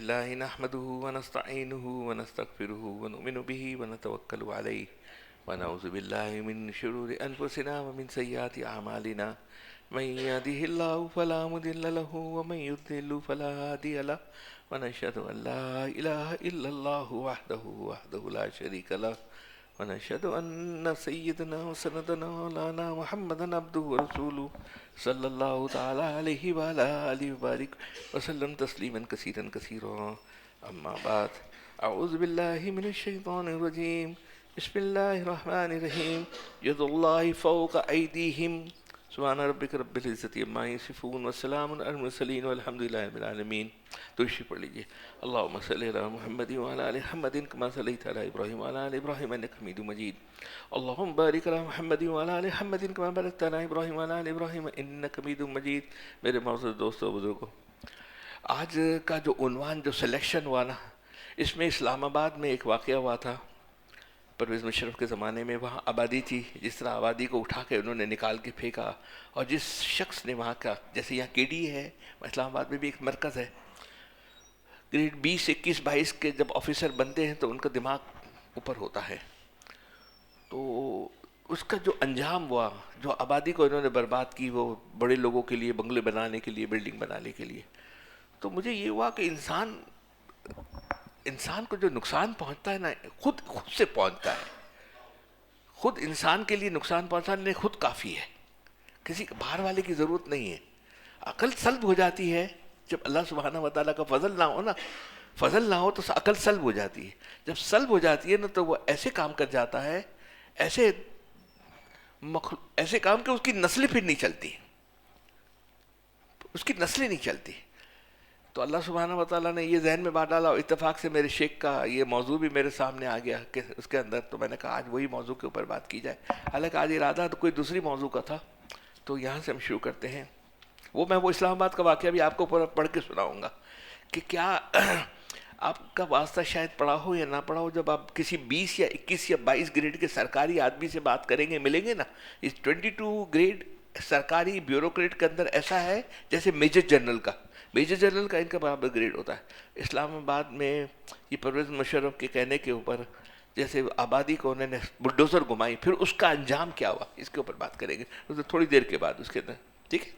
لله نحمده ونستعينه ونستغفره ونؤمن به ونتوكل عليه ونعوذ بالله من شرور أنفسنا ومن سيئات أعمالنا من يهده الله فلا مضل له ومن يضلل فلا هادي له ونشهد أن لا إله إلا الله وحده لا شريك له ونشهد أن سيدنا وسندنا مولانا محمدا عبده ورسوله صلى الله تعالى عليه وعلى آله وبارك وسلم تسليما كثيرا كثيرا. أما بعد، أعوذ بالله من الشيطان الرجيم. بسم الله الرحمن الرحيم. يد الله فوق أيديهم سبحان ربك رب العزة عما يصفون وسلام على المرسلين والحمد لله رب العالمين. دوشی پڑھ لیجیے. اللهم صل على محمد وعلى آل محمد كما صليت على إبراهيم وعلى آل إبراهيم إنك حميد مجيد. اللهم بارك على محمد وعلى آل محمد كما باركت على إبراهيم وعلى آل إبراهيم إنك حميد مجيد. میرے معزز دوستو بزرگو، آج کا جو عنوان جو سلیکشن ہوا نا، اس میں اسلام آباد میں ایک واقعہ ہوا تھا. پرویز مشرف کے زمانے میں وہاں آبادی تھی. جس طرح آبادی کو اٹھا کے انہوں نے نکال کے پھینکا، اور جس شخص نے وہاں کا، جیسے یہاں کے ڈی ہے، اسلام آباد میں بھی ایک مرکز ہے، گریڈ 20 21 22 کے جب آفیسر بنتے ہیں تو ان کا دماغ اوپر ہوتا ہے. تو اس کا جو انجام ہوا، جو آبادی کو انہوں نے برباد کی، وہ بڑے لوگوں کے لیے بنگلے بنانے کے لیے، بلڈنگ بنانے کے لیے. تو مجھے یہ ہوا کہ انسان کو جو نقصان پہنچتا ہے نا، خود سے پہنچتا ہے. خود انسان کے لیے نقصان پہنچانے خود کافی ہے، کسی باہر والے کی ضرورت نہیں ہے. عقل سلب ہو جاتی ہے جب اللہ سبحانہ و تعالیٰ کا فضل نہ ہو نا، فضل نہ ہو تو عقل سلب ہو جاتی ہے. جب سلب ہو جاتی ہے نا تو وہ ایسے کام کر جاتا ہے، ایسے کام کہ اس کی نسلیں پھر نہیں چلتی، اس کی نسلیں نہیں چلتی. تو اللہ سبحانہ و تعالیٰ نے یہ ذہن میں بات ڈالا، اور اتفاق سے میرے شیخ کا یہ موضوع بھی میرے سامنے آ گیا کہ اس کے اندر. تو میں نے کہا آج وہی موضوع کے اوپر بات کی جائے. حالانکہ آج ارادہ تو کوئی دوسری موضوع کا تھا. تو یہاں سے ہم شروع کرتے ہیں. میں وہ اسلام آباد کا واقعہ بھی آپ کو پڑھ کے سناؤں گا کہ کیا آپ کا واسطہ شاید پڑھا ہو یا نہ پڑھا ہو. جب آپ کسی 20 یا 21 یا 22 گریڈ کے سرکاری آدمی سے بات کریں گے، ملیں گے نا، اس 22 گریڈ سرکاری بیوروکریٹ کے اندر ایسا ہے جیسے میجر جنرل کا ان کا برابر گریڈ ہوتا ہے. اسلام آباد میں یہ پرویز مشرف کے کہنے کے اوپر جیسے آبادی کو انہوں نے بلڈوزر گھمائی، پھر اس کا انجام کیا ہوا، اس کے اوپر بات کریں گے تھوڑی دیر کے بعد اس کے اندر. ٹھیک ہے.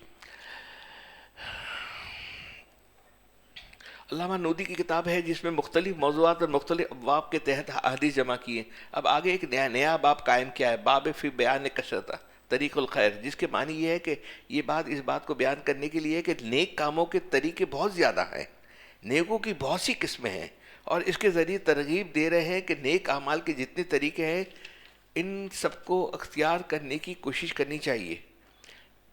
علامہ نودی کی کتاب ہے جس میں مختلف موضوعات اور مختلف ابواب کے تحت احادیث جمع کی ہیں. اب آگے ایک نیا باب قائم کیا ہے، باب فی بیان کثرت طریق الخیر، جس کے معنی یہ ہے کہ یہ بات اس بات کو بیان کرنے کے لیے کہ نیک کاموں کے طریقے بہت زیادہ ہیں، نیکوں کی بہت سی قسمیں ہیں، اور اس کے ذریعے ترغیب دے رہے ہیں کہ نیک اعمال کے جتنے طریقے ہیں ان سب کو اختیار کرنے کی کوشش کرنی چاہیے.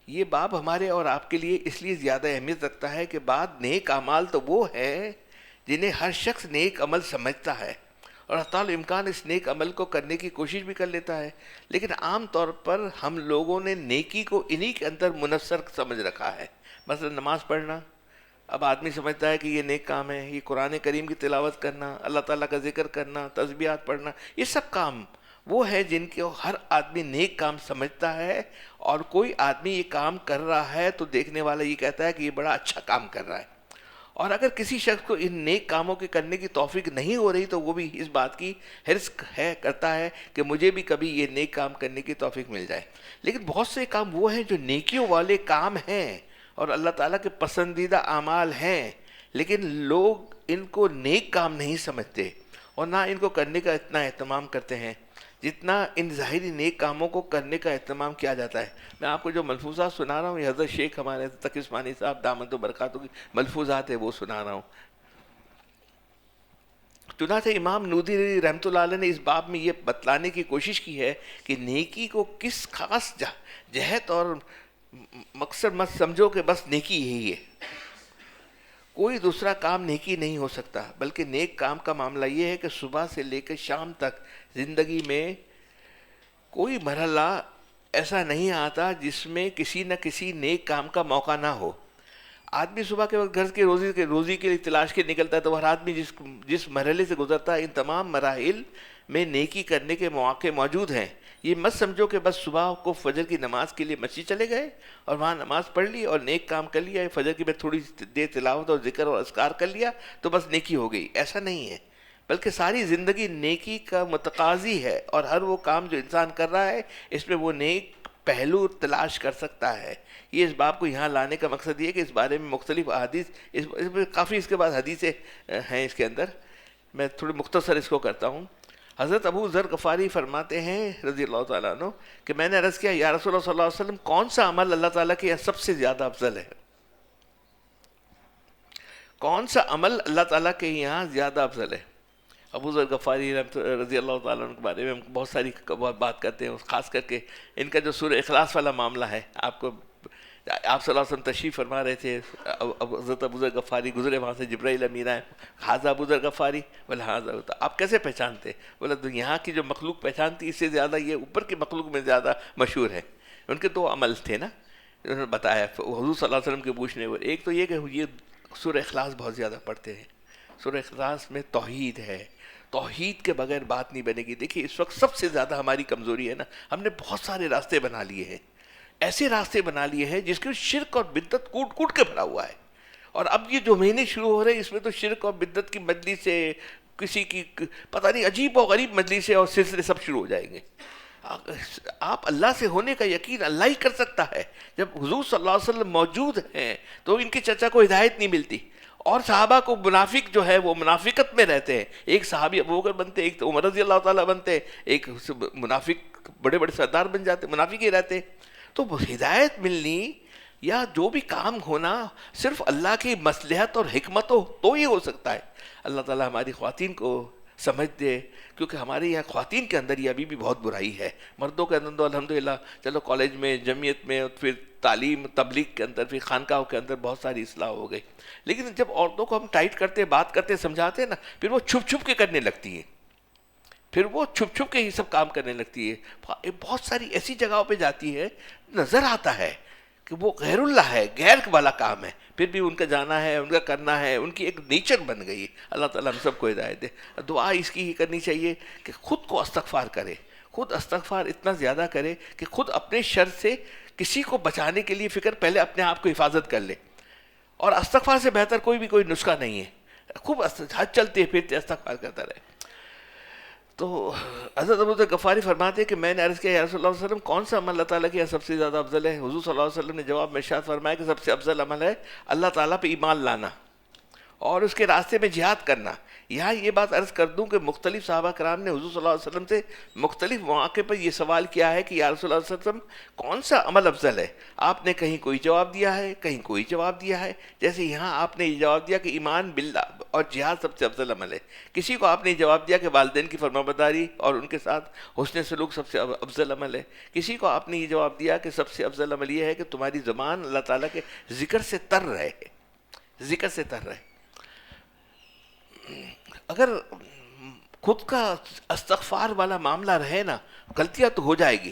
یہ باب ہمارے اور آپ کے لیے اس لیے زیادہ اہمیت رکھتا ہے کہ بعد نیک اعمال تو وہ ہیں جنہیں ہر شخص نیک عمل سمجھتا ہے، اور حتی الامکان اس نیک عمل کو کرنے کی کوشش بھی کر لیتا ہے. لیکن عام طور پر ہم لوگوں نے نیکی کو انہی کے اندر منحصر سمجھ رکھا ہے. مثلا نماز پڑھنا، اب آدمی سمجھتا ہے کہ یہ نیک کام ہے. یہ قرآن کریم کی تلاوت کرنا، اللہ تعالیٰ کا ذکر کرنا، تسبیحات پڑھنا، یہ سب کام وہ ہے جن کو ہر آدمی نیک کام سمجھتا ہے. اور کوئی آدمی یہ کام کر رہا ہے تو دیکھنے والا یہ کہتا ہے کہ یہ بڑا اچھا کام کر رہا ہے. اور اگر کسی شخص کو ان نیک کاموں کے کرنے کی توفیق نہیں ہو رہی تو وہ بھی اس بات کی حرص کرتا ہے کہ مجھے بھی کبھی یہ نیک کام کرنے کی توفیق مل جائے. لیکن بہت سے کام وہ ہیں جو نیکیوں والے کام ہیں اور اللہ تعالیٰ کے پسندیدہ اعمال ہیں، لیکن لوگ ان کو نیک کام نہیں سمجھتے اور نہ ان کو کرنے کا اتنا اہتمام کرتے ہیں جتنا ان ظاہری نیک کاموں کو کرنے کا اہتمام کیا جاتا ہے. میں آپ کو جو ملفوظات سنا رہا ہوں، یہ حضرت شیخ ہمارے تقی عثمانی صاحب دامت و برکاتہ کی ملفوظات ہے، وہ سنا رہا ہوں. چنانچہ امام نودی رحمۃ اللہ علیہ نے اس باب میں یہ بتلانے کی کوشش کی ہے کہ نیکی کو کس خاص جہت اور مقصد مت سمجھو کہ بس نیکی یہی ہے، کوئی دوسرا کام نیکی نہیں ہو سکتا. بلکہ نیک کام کا معاملہ یہ ہے کہ صبح سے لے کر شام تک زندگی میں کوئی مرحلہ ایسا نہیں آتا جس میں کسی نہ کسی نیک کام کا موقع نہ ہو. آدمی صبح کے وقت گھر کے روزی کے لیے تلاش کے نکلتا ہے، تو ہر آدمی جس مرحلے سے گزرتا ہے، ان تمام مراحل میں نیکی کرنے کے مواقع موجود ہیں. یہ مت سمجھو کہ بس صبح کو فجر کی نماز کے لیے مسجد چلے گئے اور وہاں نماز پڑھ لی اور نیک کام کر لیا، فجر کی میں تھوڑی دیر تلاوت اور ذکر اور اذکار کر لیا تو بس نیکی ہو گئی، ایسا نہیں ہے، بلکہ ساری زندگی نیکی کا متقاضی ہے، اور ہر وہ کام جو انسان کر رہا ہے اس میں وہ نیک پہلو تلاش کر سکتا ہے۔ یہ اس باب کو یہاں لانے کا مقصد یہ ہے کہ اس بارے میں مختلف احادیث، اس میں کافی اس کے بعد حدیثیں ہیں اس کے اندر، میں تھوڑی مختصر اس کو کرتا ہوں۔ حضرت ابو ذر غفاری فرماتے ہیں رضی اللہ تعالیٰ عنہ کہ میں نے عرض کیا یا رسول اللہ صلی اللہ علیہ وسلم کون سا عمل اللہ تعالیٰ کے یہاں سب سے زیادہ افضل ہے؟ کون سا عمل اللہ تعالیٰ کے یہاں زیادہ افضل ہے؟ ابو ذر غفاری رضی اللہ تعالیٰ عنہ کے بارے میں ہم بہت ساری بات کرتے ہیں، خاص کر کے ان کا جو سورہ اخلاص والا معاملہ ہے، آپ کو آپ صلی اللہ علیہ وسلم تشریف فرما رہے تھے، حضرت ابو ذر غفاری گزرے وہاں سے، جبرائیل امین آئے، حاضر ابو ذر غفاری، بولے حاضر، آپ کیسے پہچانتے؟ بولا یہاں کی جو مخلوق پہچانتی اس سے زیادہ یہ اوپر کی مخلوق میں زیادہ مشہور ہے۔ ان کے دو عمل تھے نا، انہوں نے بتایا حضور صلی اللہ علیہ وسلم کے پوچھنے پر، ایک تو یہ کہ یہ سورہ اخلاص بہت زیادہ پڑھتے ہیں، سورہ اخلاص میں توحید ہے، توحید کے بغیر بات نہیں بنے گی۔ دیکھیے اس وقت سب سے زیادہ ہماری کمزوری ہے نا، ہم نے بہت سارے راستے بنا لیے ہیں، ایسے راستے بنا لیے ہیں جس کے شرک اور بدعت کوٹ کوٹ کے بھرا ہوا ہے، اور اب یہ جو مہینے شروع ہو رہے ہیں اس میں تو شرک اور بدعت کی مجلس سے، کسی کی پتہ نہیں عجیب و غریب مجلس سے اور سلسلے سب شروع ہو جائیں گے۔ آپ اللہ سے ہونے کا یقین اللہ ہی کر سکتا ہے، جب حضور صلی اللہ علیہ وسلم موجود ہیں تو ان کے چچا کو ہدایت نہیں ملتی، اور صحابہ کو منافق جو ہے وہ منافقت میں رہتے ہیں، ایک صحابی ابو بکر بنتے، ایک تو عمر رضی اللہ تعالیٰ بنتے، ایک منافق بڑے بڑے سردار بن جاتے، منافق ہی رہتے۔ تو ہدایت ملنی یا جو بھی کام ہونا صرف اللہ کی مصلحت اور حکمت ہو تو ہی ہو سکتا ہے۔ اللہ تعالیٰ ہماری خواتین کو سمجھ دے، کیونکہ ہمارے یہاں خواتین کے اندر یہ ابھی بھی بہت برائی ہے، مردوں کے اندر تو الحمدللہ چلو کالج میں، جمعیت میں، پھر تعلیم تبلیغ کے اندر، پھر خانقاہوں کے اندر بہت ساری اصلاح ہو گئی، لیکن جب عورتوں کو ہم ٹائٹ کرتے، بات کرتے، سمجھاتے ہیں نا، پھر وہ چھپ چھپ کے کرنے لگتی ہیں، پھر وہ چھپ چھپ کے ہی سب کام کرنے لگتی ہے، بہت ساری ایسی جگہوں پہ جاتی ہے، نظر آتا ہے کہ وہ غیر اللہ ہے، غیر والا کام ہے، پھر بھی ان کا جانا ہے، ان کا کرنا ہے، ان کی ایک نیچر بن گئی ہے۔ اللہ تعالیٰ ہم سب کو ہدایت دے۔ دعا اس کی ہی کرنی چاہیے کہ خود کو استغفار کرے، خود استغفار اتنا زیادہ کرے کہ خود اپنے شر سے کسی کو بچانے کے لیے فکر پہلے اپنے آپ کو حفاظت کر لے، اور استغفار سے بہتر کوئی نسخہ نہیں ہے، خوب حج چلتے پھرتے استغفار کرتا رہے۔ تو حضرت ابو ذر غفاری فرماتے ہیں کہ میں نے عرض کیا یا رسول اللہ صلی اللہ علیہ وسلم کون سا عمل اللہ تعالیٰ کے یہاں سب سے زیادہ افضل ہے؟ حضور صلی اللہ علیہ وسلم نے جواب میں ارشاد فرمایا کہ سب سے افضل عمل ہے اللہ تعالیٰ پہ ایمان لانا اور اس کے راستے میں جہاد کرنا۔ یہاں یہ بات عرض کر دوں کہ مختلف صحابہ کرام نے حضور صلی اللہ علیہ وسلم سے مختلف مواقع پر یہ سوال کیا ہے کہ یا رسول اللہ صلی اللہ علیہ وسلم کون سا عمل افضل ہے؟ آپ نے کہیں کوئی جواب دیا ہے، کہیں کوئی جواب دیا ہے، جیسے یہاں آپ نے یہ جواب دیا کہ ایمان باللہ اور جہاد سب سے افضل عمل ہے۔ کسی کو آپ نے جواب دیا کہ والدین کی فرمانبرداری اور ان کے ساتھ حسن سلوک سب سے افضل عمل ہے۔ کسی کو آپ نے یہ جواب دیا کہ سب سے افضل عمل یہ ہے کہ تمہاری زبان اللہ تعالیٰ کے ذکر سے تر رہے، ذکر سے تر رہے۔ اگر خود کا استغفار والا معاملہ رہے نا، غلطیاں تو ہو جائے گی،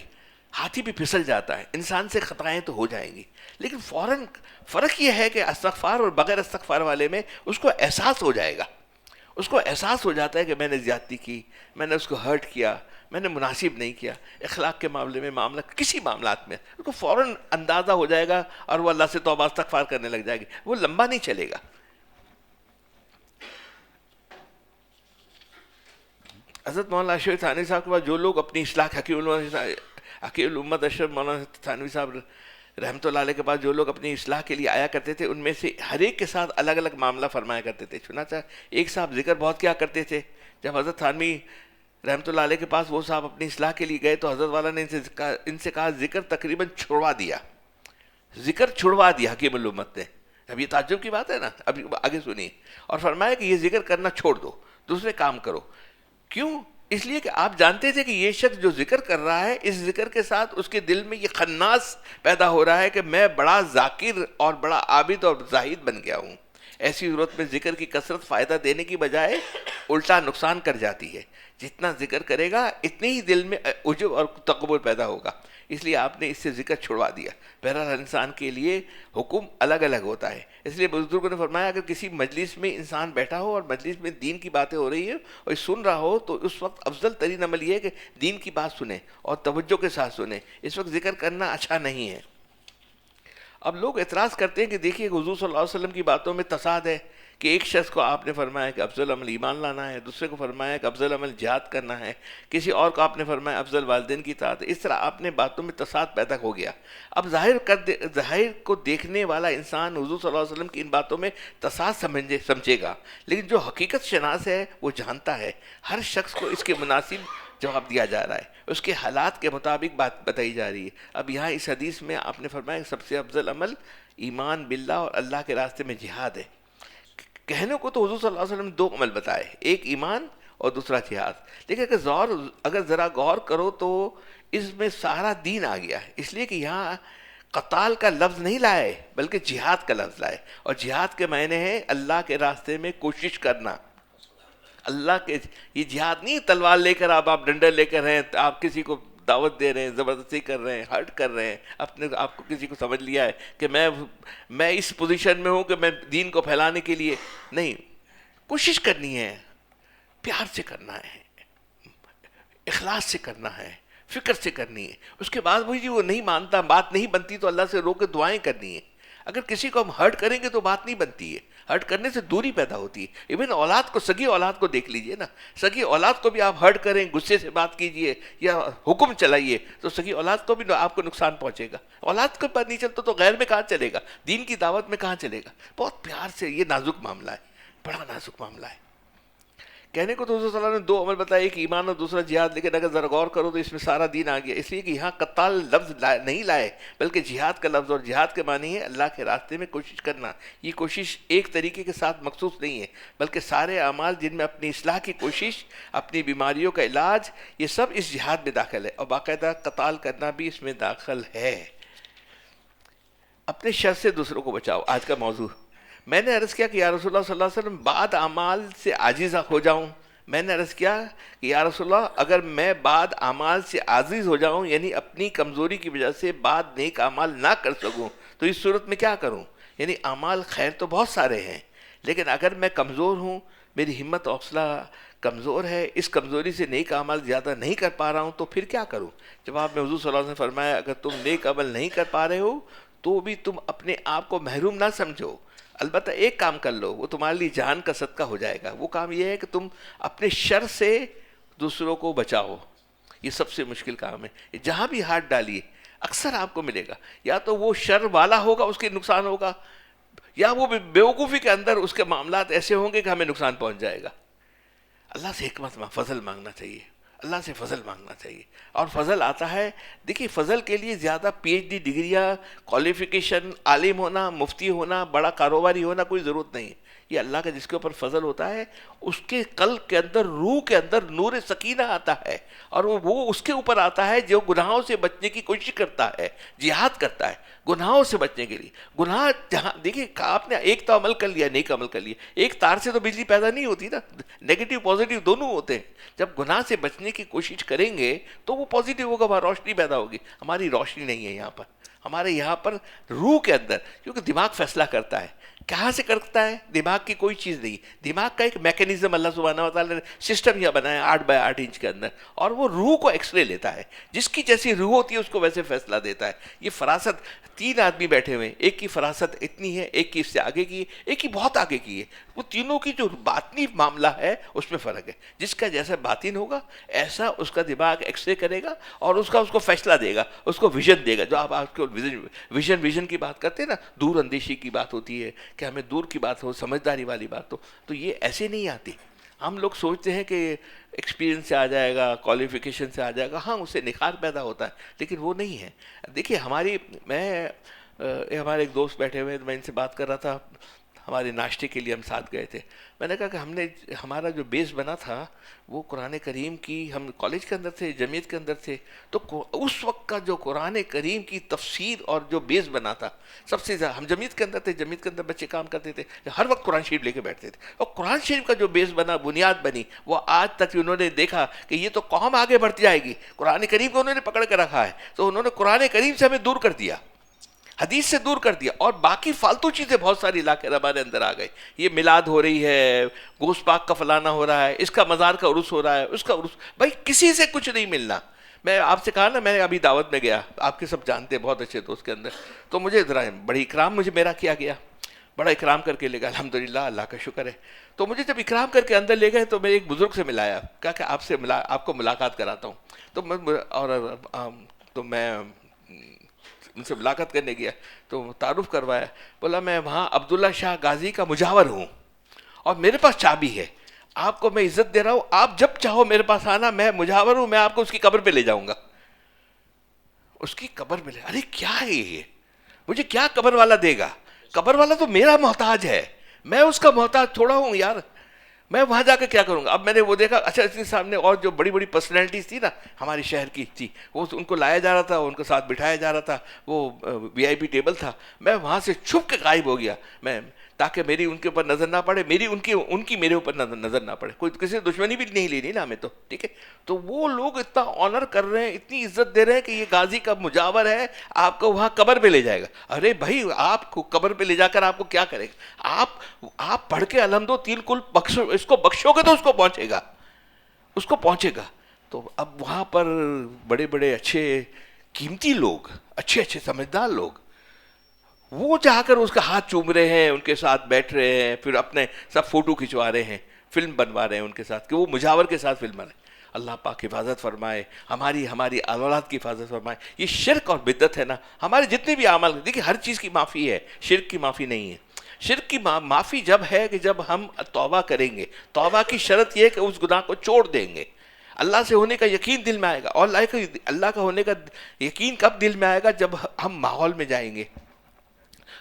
ہاتھی بھی پھسل جاتا ہے، انسان سے خطائیں تو ہو جائیں گی، لیکن فوراً فرق یہ ہے کہ استغفار اور بغیر استغفار والے میں اس کو احساس ہو جائے گا، اس کو احساس ہو جاتا ہے کہ میں نے زیادتی کی، میں نے اس کو ہرٹ کیا، میں نے مناسب نہیں کیا، اخلاق کے معاملے میں، معاملہ کسی معاملات میں اس کو فوراً اندازہ ہو جائے گا اور وہ اللہ سے توبہ استغفار کرنے لگ جائے گی، وہ لمبا نہیں چلے گا۔ حضرت مولانا اشرف تھانوی صاحب کے بعد جو لوگ اپنی اصلاح، حقیق الامت اشرف مولانا تھانوی صاحب رحمۃ اللہ علیہ کے بعد جو لوگ اپنی اصلاح کے لیے آیا کرتے تھے، ان میں سے ہر ایک کے ساتھ الگ الگ معاملہ فرمایا کرتے تھے۔ چنانچہ ایک صاحب ذکر بہت کیا کرتے تھے، جب حضرت تھانوی رحمۃ اللہ علیہ کے پاس وہ صاحب اپنی اصلاح کے لیے گئے تو حضرت والا نے ان سے کہا ذکر تقریباً چھڑوا دیا، ذکر چھڑوا دیا حکیم الامت نے۔ اب یہ تعجب کی بات ہے نا، ابھی آگے سنیے، اور فرمایا کہ یہ ذکر کرنا چھوڑ دو، دوسرے کام کرو۔ کیوں؟ اس لیے کہ آپ جانتے تھے کہ یہ شخص جو ذکر کر رہا ہے، اس ذکر کے ساتھ اس کے دل میں یہ خناس پیدا ہو رہا ہے کہ میں بڑا ذاکر اور بڑا عابد اور زاہد بن گیا ہوں، ایسی ضرورت میں ذکر کی کثرت فائدہ دینے کی بجائے الٹا نقصان کر جاتی ہے. جتنا ذکر کرے گا اتنے ہی دل میں عجب اور تکبر پیدا ہوگا، اس لیے آپ نے اس سے ذکر چھڑوا دیا. بہرحال انسان کے لیے حکم الگ الگ ہوتا ہے. اس لیے بزرگوں نے فرمایا اگر کسی مجلس میں انسان بیٹھا ہو اور مجلس میں دین کی باتیں ہو رہی ہیں اور سن رہا ہو تو اس وقت افضل ترین عمل یہ ہے کہ دین کی بات سنیں اور توجہ کے ساتھ سنیں. اس وقت ذکر کرنا اچھا نہیں ہے. اب لوگ اعتراض کرتے ہیں کہ دیکھیے حضور صلی اللہ علیہ وسلم کی باتوں میں تصاد ہے کہ ایک شخص کو آپ نے فرمایا کہ افضل عمل ایمان لانا ہے، دوسرے کو فرمایا کہ افضل عمل جہاد کرنا ہے، کسی اور کو آپ نے فرمایا افضل والدین کی اطاعت. اس طرح آپ نے باتوں میں تصاد پیدا ہو گیا. اب ظاہر کو دیکھنے والا انسان حضور صلی اللہ علیہ وسلم کی ان باتوں میں تصاد سمجھے گا، لیکن جو حقیقت شناس ہے وہ جانتا ہے ہر شخص کو اس کے مناسب جواب دیا جا رہا ہے، اس کے حالات کے مطابق بات بتائی جا رہی ہے. اب یہاں اس حدیث میں آپ نے فرمایا کہ سب سے افضل عمل ایمان باللہ اور اللہ کے راستے میں جہاد ہے. کہنے کو تو حضور صلی اللہ علیہ وسلم نے دو عمل بتائے، ایک ایمان اور دوسرا جہاد، لیکن اگر ذرا غور کرو تو اس میں سارا دین آ گیا ہے. اس لیے کہ یہاں قتال کا لفظ نہیں لائے بلکہ جہاد کا لفظ لائے، اور جہاد کے معنی ہے اللہ کے راستے میں کوشش کرنا. اللہ کے یہ جہاد نہیں تلوار لے کر آپ ڈنڈا لے کر ہیں، آپ کسی کو دعوت دے رہے ہیں، زبردستی کر رہے ہیں، ہرٹ کر رہے ہیں، اپنے آپ کو کسی کو سمجھ لیا ہے کہ میں اس پوزیشن میں ہوں کہ میں دین کو پھیلانے کے لیے نہیں. کوشش کرنی ہے، پیار سے کرنا ہے، اخلاص سے کرنا ہے، فکر سے کرنی ہے. اس کے بعد وہی وہ نہیں مانتا، بات نہیں بنتی تو اللہ سے رو کے دعائیں کرنی ہے. اگر کسی کو ہم ہرٹ کریں گے تو بات نہیں بنتی ہے، ہرٹ کرنے سے دوری پیدا ہوتی ہے. ایون اولاد کو، سگی اولاد کو دیکھ لیجئے نا، سگی اولاد کو بھی آپ ہرٹ کریں، غصے سے بات کیجئے یا حکم چلائیے تو سگی اولاد کو بھی آپ کو نقصان پہنچے گا. اولاد کے پاس نہیں چلتا تو غیر میں کہاں چلے گا، دین کی دعوت میں کہاں چلے گا. بہت پیار سے، یہ نازک معاملہ ہے، بڑا نازک معاملہ ہے. کہنے کو تو حضور صلی اللہ علیہ وسلم نے دو عمل بتائے، ایک ایمان اور دوسرا جہاد، لیکن اگر ذرا غور کرو تو اس میں سارا دین آ گیا. اس لیے کہ یہاں قتال لفظ نہیں لائے بلکہ جہاد کا لفظ، اور جہاد کے معنی ہے اللہ کے راستے میں کوشش کرنا. یہ کوشش ایک طریقے کے ساتھ مخصوص نہیں ہے بلکہ سارے اعمال جن میں اپنی اصلاح کی کوشش، اپنی بیماریوں کا علاج، یہ سب اس جہاد میں داخل ہے، اور باقاعدہ قتال کرنا بھی اس میں داخل ہے. اپنے شر سے دوسروں کو بچاؤ، آج کا موضوع. میں نے عرض کیا کہ یا رسول اللہ صلی اللہ علیہ وسلم بعد اعمال سے عاجز ہو جاؤں. میں نے عرض کیا کہ یا رسول اللہ اگر میں بعد اعمال سے عاجز ہو جاؤں، یعنی اپنی کمزوری کی وجہ سے بعد نیک اعمال نہ کر سکوں، تو اس صورت میں کیا کروں؟ یعنی اعمال خیر تو بہت سارے ہیں، لیکن اگر میں کمزور ہوں، میری ہمت حوصلہ کمزور ہے، اس کمزوری سے نیک اعمال زیادہ نہیں کر پا رہا ہوں، تو پھر کیا کروں؟ جواب میں حضور صلی اللہ علیہ وسلم نے فرمایا اگر تم نیک عمل نہیں کر پا رہے ہو تو بھی تم اپنے آپ کو محروم نہ سمجھو. البتہ ایک کام کر لو، وہ تمہارے لیے جان کا صدقہ ہو جائے گا. وہ کام یہ ہے کہ تم اپنے شر سے دوسروں کو بچاؤ. یہ سب سے مشکل کام ہے. جہاں بھی ہاتھ ڈالیے اکثر آپ کو ملے گا، یا تو وہ شر والا ہوگا، اس کے نقصان ہوگا، یا وہ بیوقوفی کے اندر اس کے معاملات ایسے ہوں گے کہ ہمیں نقصان پہنچ جائے گا. اللہ سے حکمت فضل مانگنا چاہیے، اللہ سے فضل مانگنا چاہیے. اور فضل آتا ہے، دیکھیے فضل کے لیے زیادہ پی ایچ ڈی ڈگریاں، کوالیفیکیشن، عالم ہونا، مفتی ہونا، بڑا کاروباری ہونا کوئی ضرورت نہیں ہے. یہ اللہ کا جس کے اوپر فضل ہوتا ہے اس کے قلب کے اندر، روح کے اندر نور سکینہ آتا ہے، اور وہ اس کے اوپر آتا ہے جو گناہوں سے بچنے کی کوشش کرتا ہے، جہاد کرتا ہے گناہوں سے بچنے کے لیے. گناہ جہاں دیکھیے آپ نے ایک تو عمل کر لیا، نیک عمل کر لیا، ایک تار سے تو بجلی پیدا نہیں ہوتی نا، نیگیٹو پازیٹیو دونوں ہوتے ہیں. جب گناہ سے بچنے کی کوشش کریں گے تو وہ پازیٹیو ہوگا، وہاں روشنی پیدا ہوگی. ہماری روشنی نہیں ہے یہاں پر، ہمارے یہاں پر روح کے اندر، کیونکہ دماغ فیصلہ کرتا ہے. کہاں سے کرتا ہے؟ دماغ کی کوئی چیز نہیں. دماغ کا ایک میکینزم اللہ سبحانہ و تعالیٰ نے سسٹم یہ بنایا 8x8 انچ کے اندر، اور وہ روح کو ایکس رے لیتا ہے. جس کی جیسی روح ہوتی ہے اس کو ویسے فیصلہ دیتا ہے. یہ فراست، 3 آدمی بیٹھے ہوئے ہیں، ایک کی فراست اتنی ہے، ایک کی اس سے آگے کی ہے، ایک کی بہت آگے کی ہے. وہ تینوں کی جو باطنی معاملہ ہے اس میں فرق ہے. جس کا جیسا باطن ہوگا ایسا اس کا دماغ ایکس رے کرے گا اور اس کو فیصلہ دے گا، اس کو ویژن دے گا. جو آپ کو ویژن کی بات کرتے ہیں نا، دور اندیشی کی بات ہوتی ہے کہ ہمیں دور کی بات ہو، سمجھداری والی بات ہو، تو یہ ایسے نہیں آتی. ہم لوگ سوچتے ہیں کہ ایکسپیرینس سے آ جائے گا، کوالیفیکیشن سے آ جائے گا، ہاں اس سے نکھار پیدا ہوتا ہے، لیکن وہ نہیں ہے. دیکھیے ہمارے ایک دوست بیٹھے ہوئے، میں ان سے بات کر رہا تھا. ہمارے ناشتے کے لیے ہم ساتھ گئے تھے. میں نے کہا کہ ہمارا جو بیس بنا تھا وہ قرآن کریم کی، ہم کالج کے اندر تھے، جمعیت کے اندر تھے، تو اس وقت کا جو قرآن کریم کی تفسیر اور جو بیس بنا تھا سب سے زیادہ، ہم جمعیت کے اندر تھے، جمعیت کے اندر بچے کام کرتے تھے، ہر وقت قرآن شریف لے کے بیٹھتے تھے، اور قرآن شریف کا جو بیس بنا، بنیاد بنی، وہ آج تک انہوں نے دیکھا کہ یہ تو قوم آگے بڑھتی جائے گی، قرآن کریم کو انہوں نے پکڑ کے رکھا ہے، تو انہوں نے قرآن کریم سے ہمیں دور کر دیا، حدیث سے دور کر دیا، اور باقی فالتو چیزیں بہت ساری لا کے ہمارے اندر آ گئی. یہ میلاد ہو رہی ہے، گوشت پاک کا فلانا ہو رہا ہے، اس کا مزار کا عرس ہو رہا ہے، اس کا عرس، بھائی کسی سے کچھ نہیں ملنا. میں آپ سے کہا نا، میں ابھی دعوت میں گیا، آپ کے سب جانتے ہیں، بہت اچھے دوست کے اندر، تو مجھے ذرا بڑی اکرام مجھے میرا کیا گیا، بڑا اکرام کر کے لے گا، الحمدللہ، اللہ کا شکر ہے. تو مجھے جب اکرام کر کے اندر لے گئے تو میں ایک بزرگ سے ملایا، کہا کہ آپ کو ملاقات کراتا ہوں. تو میں ان سے ملاقات کرنے گیا تو تعارف کروایا، بولا میں وہاں عبداللہ شاہ غازی کا مجاور ہوں اور میرے پاس چابی ہے، آپ کو میں عزت دے رہا ہوں، آپ جب چاہو میرے پاس آنا، میں مجاور ہوں، میں آپ کو اس کی قبر پہ لے جاؤں گا. اس کی قبر پہ ارے کیا ہے یہ، مجھے کیا قبر والا دے گا؟ قبر والا تو میرا محتاج ہے، میں اس کا محتاج تھوڑا ہوں یار، میں وہاں جا کے کیا کروں گا؟ اب میں نے وہ دیکھا، اچھا اس کے سامنے اور جو بڑی بڑی پرسنالٹیز تھی نا ہمارے شہر کی تھی، وہ ان کو لایا جا رہا تھا، ان کے ساتھ بٹھایا جا رہا تھا، وہ وی آئی پی ٹیبل تھا. میں وہاں سے چھپ کے غائب ہو گیا، میں تاکہ میری ان کے اوپر نظر نہ پڑے، میری ان کی میرے اوپر نظر نہ پڑے، کوئی کسی سے دشمنی بھی نہیں لینی نا ہمیں تو، ٹھیک ہے. تو وہ لوگ اتنا آنر کر رہے ہیں، اتنی عزت دے رہے ہیں کہ یہ غازی کا مجاور ہے، آپ کو وہاں قبر پہ لے جائے گا. ارے بھائی، آپ کو قبر پہ لے جا کر آپ کو کیا کرے گا؟ آپ پڑھ کے الحمد و تین کل بخشو، اس کو بخشو گے تو اس کو پہنچے گا، اس کو پہنچے گا. تو اب وہاں پر بڑے بڑے اچھے قیمتی لوگ، اچھے اچھے سمجھدار لوگ، وہ جا کر اس کا ہاتھ چوم رہے ہیں، ان کے ساتھ بیٹھ رہے ہیں، پھر اپنے سب فوٹو کھنچوا رہے ہیں، فلم بنوا رہے ہیں ان کے ساتھ کہ وہ مجاور کے ساتھ فلم بنائے. اللہ پاک حفاظت فرمائے، ہماری اولاد کی حفاظت فرمائے. یہ شرک اور بدعت ہے نا، ہمارے جتنے بھی اعمال، دیکھیے ہر چیز کی معافی ہے، شرک کی معافی نہیں ہے. شرک کی معافی جب ہے کہ جب ہم توبہ کریں گے. توبہ کی شرط یہ ہے کہ اس گناہ کو چھوڑ دیں گے. اللہ سے ہونے کا یقین دل میں آئے گا، اور اللہ کا ہونے کا یقین کب دل میں آئے گا؟ جب ہم ماحول میں جائیں گے،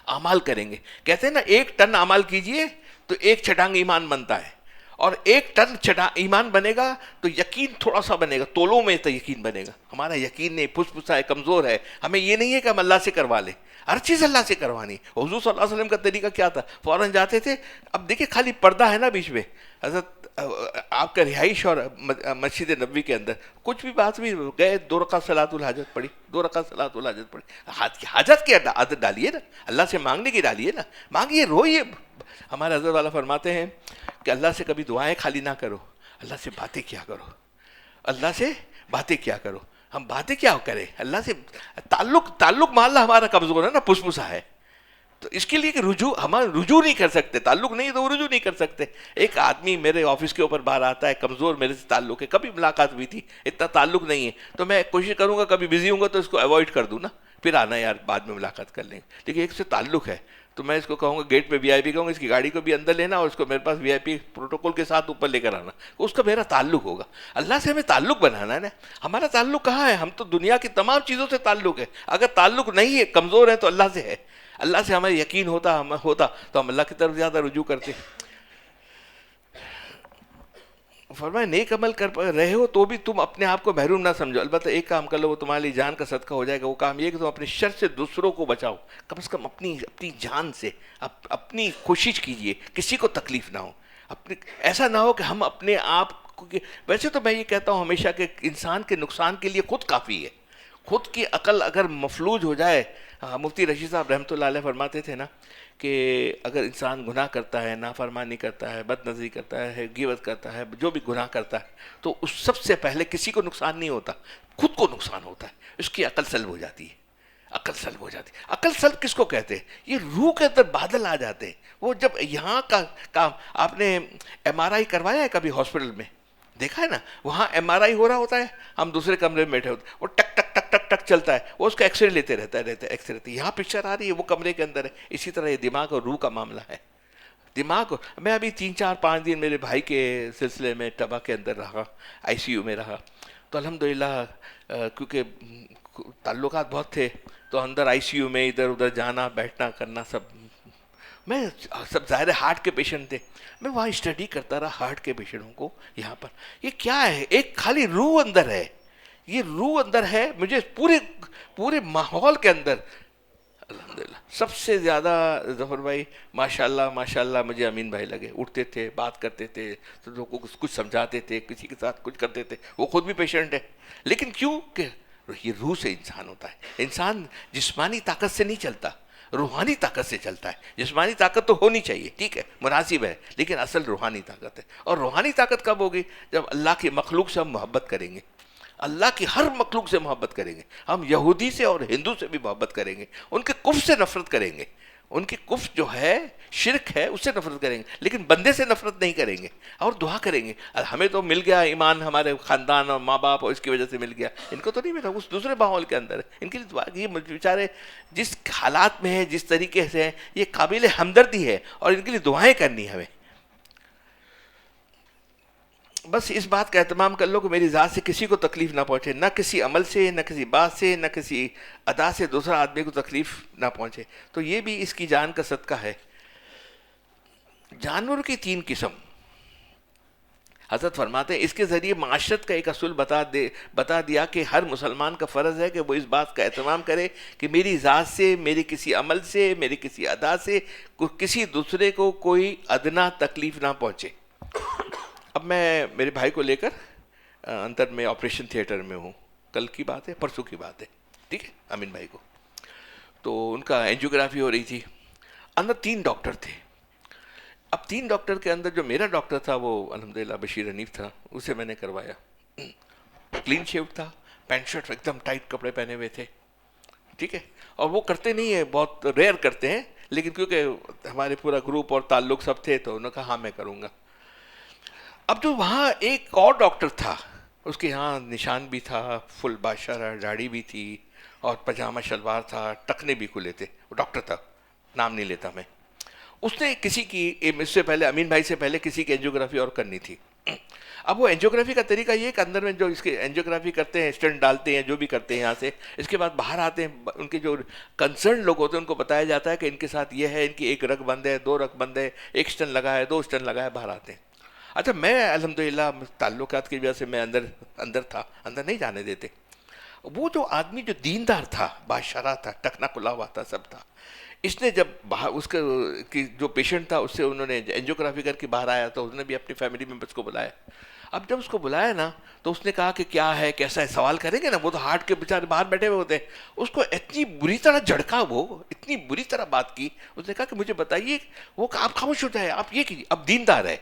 اعمال کریں گے. کہتے ہیں نا 1 ٹن اعمال کیجئے تو 1 چھٹانگ ایمان بنتا ہے، اور 1 ٹن ایمان بنے گا تو یقین تھوڑا سا بنے گا، تولوں میں تو یقین بنے گا. ہمارا یقین نہیں، پھس پھسا ہے، کمزور ہے. ہمیں یہ نہیں ہے کہ ہم اللہ سے کروا لیں، ہر چیز اللہ سے کروانی. حضور صلی اللہ علیہ وسلم کا طریقہ کیا تھا؟ فوراً جاتے تھے. اب دیکھیں خالی پردہ ہے نا بیچ میں، حضرت آپ کا رہائش اور مسجد نبوی کے اندر کچھ بھی بات بھی گئے، 2 رکعت صلاۃ الحاجت پڑھی، 2 رکعت صلاۃ الحاجت پڑھی. حاجت کی عادت ڈالیے نا، اللہ سے مانگنے کی ڈالیے نا، مانگیے، روئیے. ہمارے حضرت والا فرماتے ہیں کہ اللہ سے کبھی دعائیں خالی نہ کرو، اللہ سے باتیں کیا کرو، اللہ سے باتیں کیا کرو. ہم باتیں کیا کریں اللہ سے؟ تعلق محلہ ہمارا کمزور ہے نا، پس پسا ہے. تو اس کے لیے کہ ہم رجوع نہیں کر سکتے، تعلق نہیں ہے تو رجوع نہیں کر سکتے. ایک آدمی میرے آفس کے اوپر باہر آتا ہے، کمزور، میرے سے تعلق ہے، کبھی ملاقات ہوئی تھی، اتنا تعلق نہیں ہے، تو میں کوشش کروں گا کبھی بزی ہوں گا تو اس کو اوائڈ کر دوں نا، پھر آنا یار بعد میں ملاقات کر لیں گے. لیکن ایک سے تعلق ہے تو میں اس کو کہوں گا گیٹ پہ وی آئی پی کہوں گا، اس کی گاڑی کو بھی اندر لینا اور اس کو میرے پاس وی آئی پی پروٹوکول کے ساتھ اوپر لے کر آنا، اس کا میرا تعلق ہوگا. اللہ سے ہمیں تعلق بنانا ہے نا. ہمارا تعلق کہاں ہے؟ ہم تو دنیا کی تمام چیزوں سے تعلق ہے. اگر تعلق نہیں ہے، کمزور ہے، تو اللہ سے ہے. اللہ سے ہمیں یقین ہوتا تو ہم اللہ کی طرف زیادہ رجوع کرتے. فرمایا نیک عمل کر رہے ہو تو بھی تم اپنے آپ کو محروم نہ سمجھو، البتہ ایک کام کر لو، وہ تمہارے لیے جان کا صدقہ ہو جائے گا. وہ کام یہ کہ تم اپنے شر سے دوسروں کو بچاؤ، کم سے کم اپنی جان سے اپنی کوشش کیجئے کسی کو تکلیف نہ ہو. ایسا نہ ہو کہ ہم اپنے آپ کو، ویسے تو میں یہ کہتا ہوں ہمیشہ کہ انسان کے نقصان کے لیے خود کافی ہے. خود کی عقل اگر مفلوج ہو جائے، مفتی رشید صاحب رحمۃ اللہ علیہ فرماتے تھے نا کہ اگر انسان گناہ کرتا ہے، نافرمانی کرتا ہے، بد نظری کرتا ہے، غیبت کرتا ہے، جو بھی گناہ کرتا ہے، تو اس سب سے پہلے کسی کو نقصان نہیں ہوتا، خود کو نقصان ہوتا ہے. اس کی عقل سلب ہو جاتی ہے، عقل سلب ہو جاتی ہے. عقل سلب کس کو کہتے ہیں؟ یہ روح کے اندر بادل آ جاتے ہیں. وہ جب یہاں کا کام، آپ نے ایم آر آئی کروایا ہے کبھی ہاسپٹل میں؟ دیکھا ہے نا، وہاں ایم آر آئی ہو رہا ہوتا ہے، ہم دوسرے کمرے میں بیٹھے ہوتے ہیں، وہ ٹک ٹک ٹک ٹک ٹک چلتا ہے، وہ اس کا ایکس رے لیتے رہتا ہے ایکس رے. یہاں پکچر آ رہی ہے، وہ کمرے کے اندر ہے. اسی طرح یہ دماغ اور روح کا معاملہ ہے. دماغ، میں ابھی 3 4 5 دن میرے بھائی کے سلسلے میں ٹبا کے اندر رہا، آئی سی یو میں رہا. تو الحمدللہ کیونکہ تعلقات بہت تھے، تو اندر آئی سی یو میں ادھر ادھر جانا بیٹھنا کرنا سب میں سب ظاہر ہارٹ کے پیشنٹ تھے، میں وہاں اسٹڈی کرتا رہا ہارٹ کے پیشنٹوں کو یہاں پر. یہ کیا ہے؟ ایک خالی روح اندر ہے، یہ روح اندر ہے. مجھے پورے ماحول کے اندر الحمدللہ سب سے زیادہ ظفر بھائی ماشاءاللہ مجھے امین بھائی لگے. اٹھتے تھے، بات کرتے تھے، تو لوگوں کو کچھ سمجھاتے تھے، کسی کے ساتھ کچھ کرتے تھے. وہ خود بھی پیشنٹ ہے، لیکن کیوں کہ یہ روح سے انسان ہوتا ہے. انسان جسمانی طاقت سے نہیں چلتا، روحانی طاقت سے چلتا ہے. جسمانی طاقت تو ہونی چاہیے، ٹھیک ہے، مناسب ہے، لیکن اصل روحانی طاقت ہے. اور روحانی طاقت کب ہوگی؟ جب اللہ کی مخلوق سے ہم محبت کریں گے، اللہ کی ہر مخلوق سے محبت کریں گے. ہم یہودی سے اور ہندو سے بھی محبت کریں گے، ان کے کفر سے نفرت کریں گے، ان کی کفر جو ہے شرک ہے اس سے نفرت کریں گے، لیکن بندے سے نفرت نہیں کریں گے. اور دعا کریں گے ہمیں تو مل گیا ایمان، ہمارے خاندان اور ماں باپ اور اس کی وجہ سے مل گیا، ان کو تو نہیں ملا، اس دوسرے ماحول کے اندر ہے. ان کے لیے دعا کی. یہ بیچارے جس حالات میں ہیں، جس طریقے سے ہیں، یہ قابل ہمدردی ہے، اور ان کے لیے دعائیں کرنی ہے ہمیں. بس اس بات کا اہتمام کر لو کہ میری ذات سے کسی کو تکلیف نہ پہنچے، نہ کسی عمل سے، نہ کسی بات سے، نہ کسی ادا سے دوسرا آدمی کو تکلیف نہ پہنچے. تو یہ بھی اس کی جان کا صدقہ ہے. جانور کی 3 قسم حضرت فرماتے ہیں، اس کے ذریعے معاشرت کا ایک اصول بتا دیا کہ ہر مسلمان کا فرض ہے کہ وہ اس بات کا اہتمام کرے کہ میری ذات سے، میری کسی عمل سے، میری کسی ادا سے کسی دوسرے کو کوئی ادنا تکلیف نہ پہنچے. اب میں میرے بھائی کو لے کر اندر میں آپریشن تھیٹر میں ہوں، کل کی بات ہے، پرسوں کی بات ہے، ٹھیک ہے، امین بھائی کو. تو ان کا اینجیوگرافی ہو رہی تھی. اندر 3 ڈاکٹر تھے. اب 3 ڈاکٹر کے اندر جو میرا ڈاکٹر تھا وہ الحمدللہ بشیر حنیف تھا، اسے میں نے کروایا. کلین شیو تھا، پینٹ شرٹ ایک دم ٹائٹ کپڑے پہنے ہوئے تھے، ٹھیک ہے. اور وہ کرتے نہیں ہیں، بہت ریئر کرتے ہیں، لیکن کیونکہ ہمارے پورا گروپ اور تعلق سب تھے تو انہوں نے کہا ہاں میں کروں گا. اب جو وہاں ایک اور ڈاکٹر تھا، اس کے یہاں نشان بھی تھا، فل بادشاہ داڑھی بھی تھی، اور پجامہ شلوار تھا، ٹکنے بھی کھلے تھے. وہ ڈاکٹر تھا، نام نہیں لیتا میں. اس نے کسی کی اس سے پہلے، امین بھائی سے پہلے کسی کی اینجیوگرافی اور کرنی تھی. اب وہ اینجیوگرافی کا طریقہ یہ ہے کہ اندر میں جو اس کے اینجیوگرافی کرتے ہیں، اسٹنٹ ڈالتے ہیں، جو بھی کرتے ہیں یہاں سے، اس کے بعد باہر آتے ہیں، ان کے جو کنسرن لوگ ہوتے ہیں ان کو بتایا جاتا ہے کہ ان کے ساتھ یہ ہے، ان کی 1 رگ بند ہے، 2 رگ بند ہے، 1 اسٹنٹ لگا ہے، 2 اسٹنٹ لگا ہے، باہر آتے ہیں. اچھا میں الحمدللہ تعلقات کی وجہ سے میں اندر تھا، اندر نہیں جانے دیتے. وہ جو آدمی جو دیندار تھا، بادشاہ تھا، ٹکنا کھلا ہوا تھا، سب تھا، اس نے جب اس کا جو پیشنٹ تھا اس سے انہوں نے اینجیوگرافی کر کے باہر آیا تو اس نے بھی اپنی فیملی ممبرس کو بلایا. اب جب اس کو بلایا نا تو اس نے کہا کہ کیا ہے، کیسا ہے، سوال کریں گے نا، وہ تو ہارٹ کے بیچارے باہر بیٹھے ہوئے ہوتے ہیں. اس کو اتنی بری طرح جھڑکا، وہ اتنی بری طرح بات کی. اس نے کہا کہ مجھے بتائیے، وہ کہ آپ خاموش ہو جائے، آپ یہ کیجیے. اب دیندار ہے،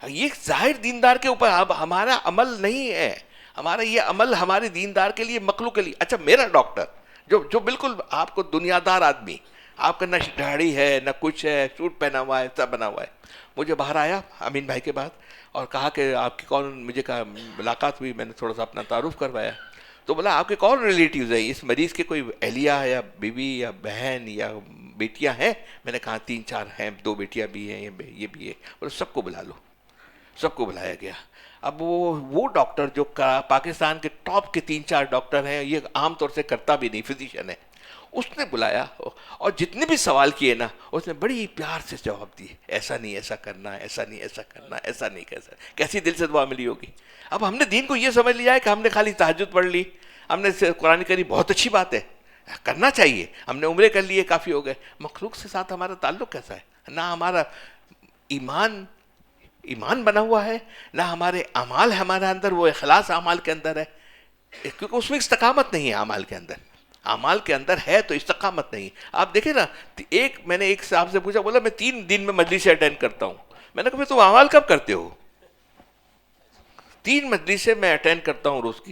یہ ظاہر دیندار کے اوپر اب ہمارا عمل نہیں ہے، ہمارا یہ عمل ہمارے دیندار کے لیے، مخلوق کے لیے. اچھا میرا ڈاکٹر جو بالکل آپ کو دنیا دار آدمی، آپ کا نہ داڑھی ہے نہ کچھ ہے، سوٹ پہنا ہوا ہے، سب بنا ہوا ہے، مجھے باہر آیا امین بھائی کے بعد اور کہا کہ آپ کی کون، مجھے کہا ملاقات ہوئی، میں نے تھوڑا سا اپنا تعارف کروایا. تو بولا آپ کے کون ریلیٹیوز ہیں، اس مریض کے کوئی اہلیہ یا بیوی یا بہن یا بیٹیاں ہیں؟ میں نے کہا 3-4 ہیں، 2 بیٹیاں بھی ہیں، یہ بھی ہے. بولے سب کو بلا لو. سب کو بلایا گیا. اب وہ ڈاکٹر جو پاکستان کے ٹاپ کے 3-4 ڈاکٹر ہیں، یہ عام طور سے کرتا بھی نہیں، فزیشین ہے، اس نے بلایا اور جتنے بھی سوال کیے نا اس نے بڑی پیار سے جواب دیے. ایسا نہیں ایسا کرنا، ایسا نہیں ایسا کرنا، ایسا نہیں کیسا. کیسی دل سے دعا ملی ہوگی. اب ہم نے دین کو یہ سمجھ لیا ہے کہ ہم نے خالی تہجد پڑھ لی، ہم نے قرآن کریم، بہت اچھی بات ہے، کرنا چاہیے، ہم نے عمرے کر لیے، کافی ہو گئے. مخلوق سے ساتھ ہمارا تعلق کیسا ہے؟ نہ ہمارا ایمان بنا ہوا ہے، نہ ہمارے اعمال ہمارے اندر وہ اخلاص اعمال کے اندر ہے، کیونکہ اس میں استقامت نہیں ہے. اعمال کے اندر ہے تو استقامت نہیں. آپ دیکھیں نا، میں نے ایک صاحب سے پوچھا، بولا میں 3 دن میں مجلسیں اٹینڈ کرتا ہوں. میں نے کہا پھر تم اعمال کب کرتے ہو؟ 3 مجلسیں میں اٹینڈ کرتا ہوں روز کی.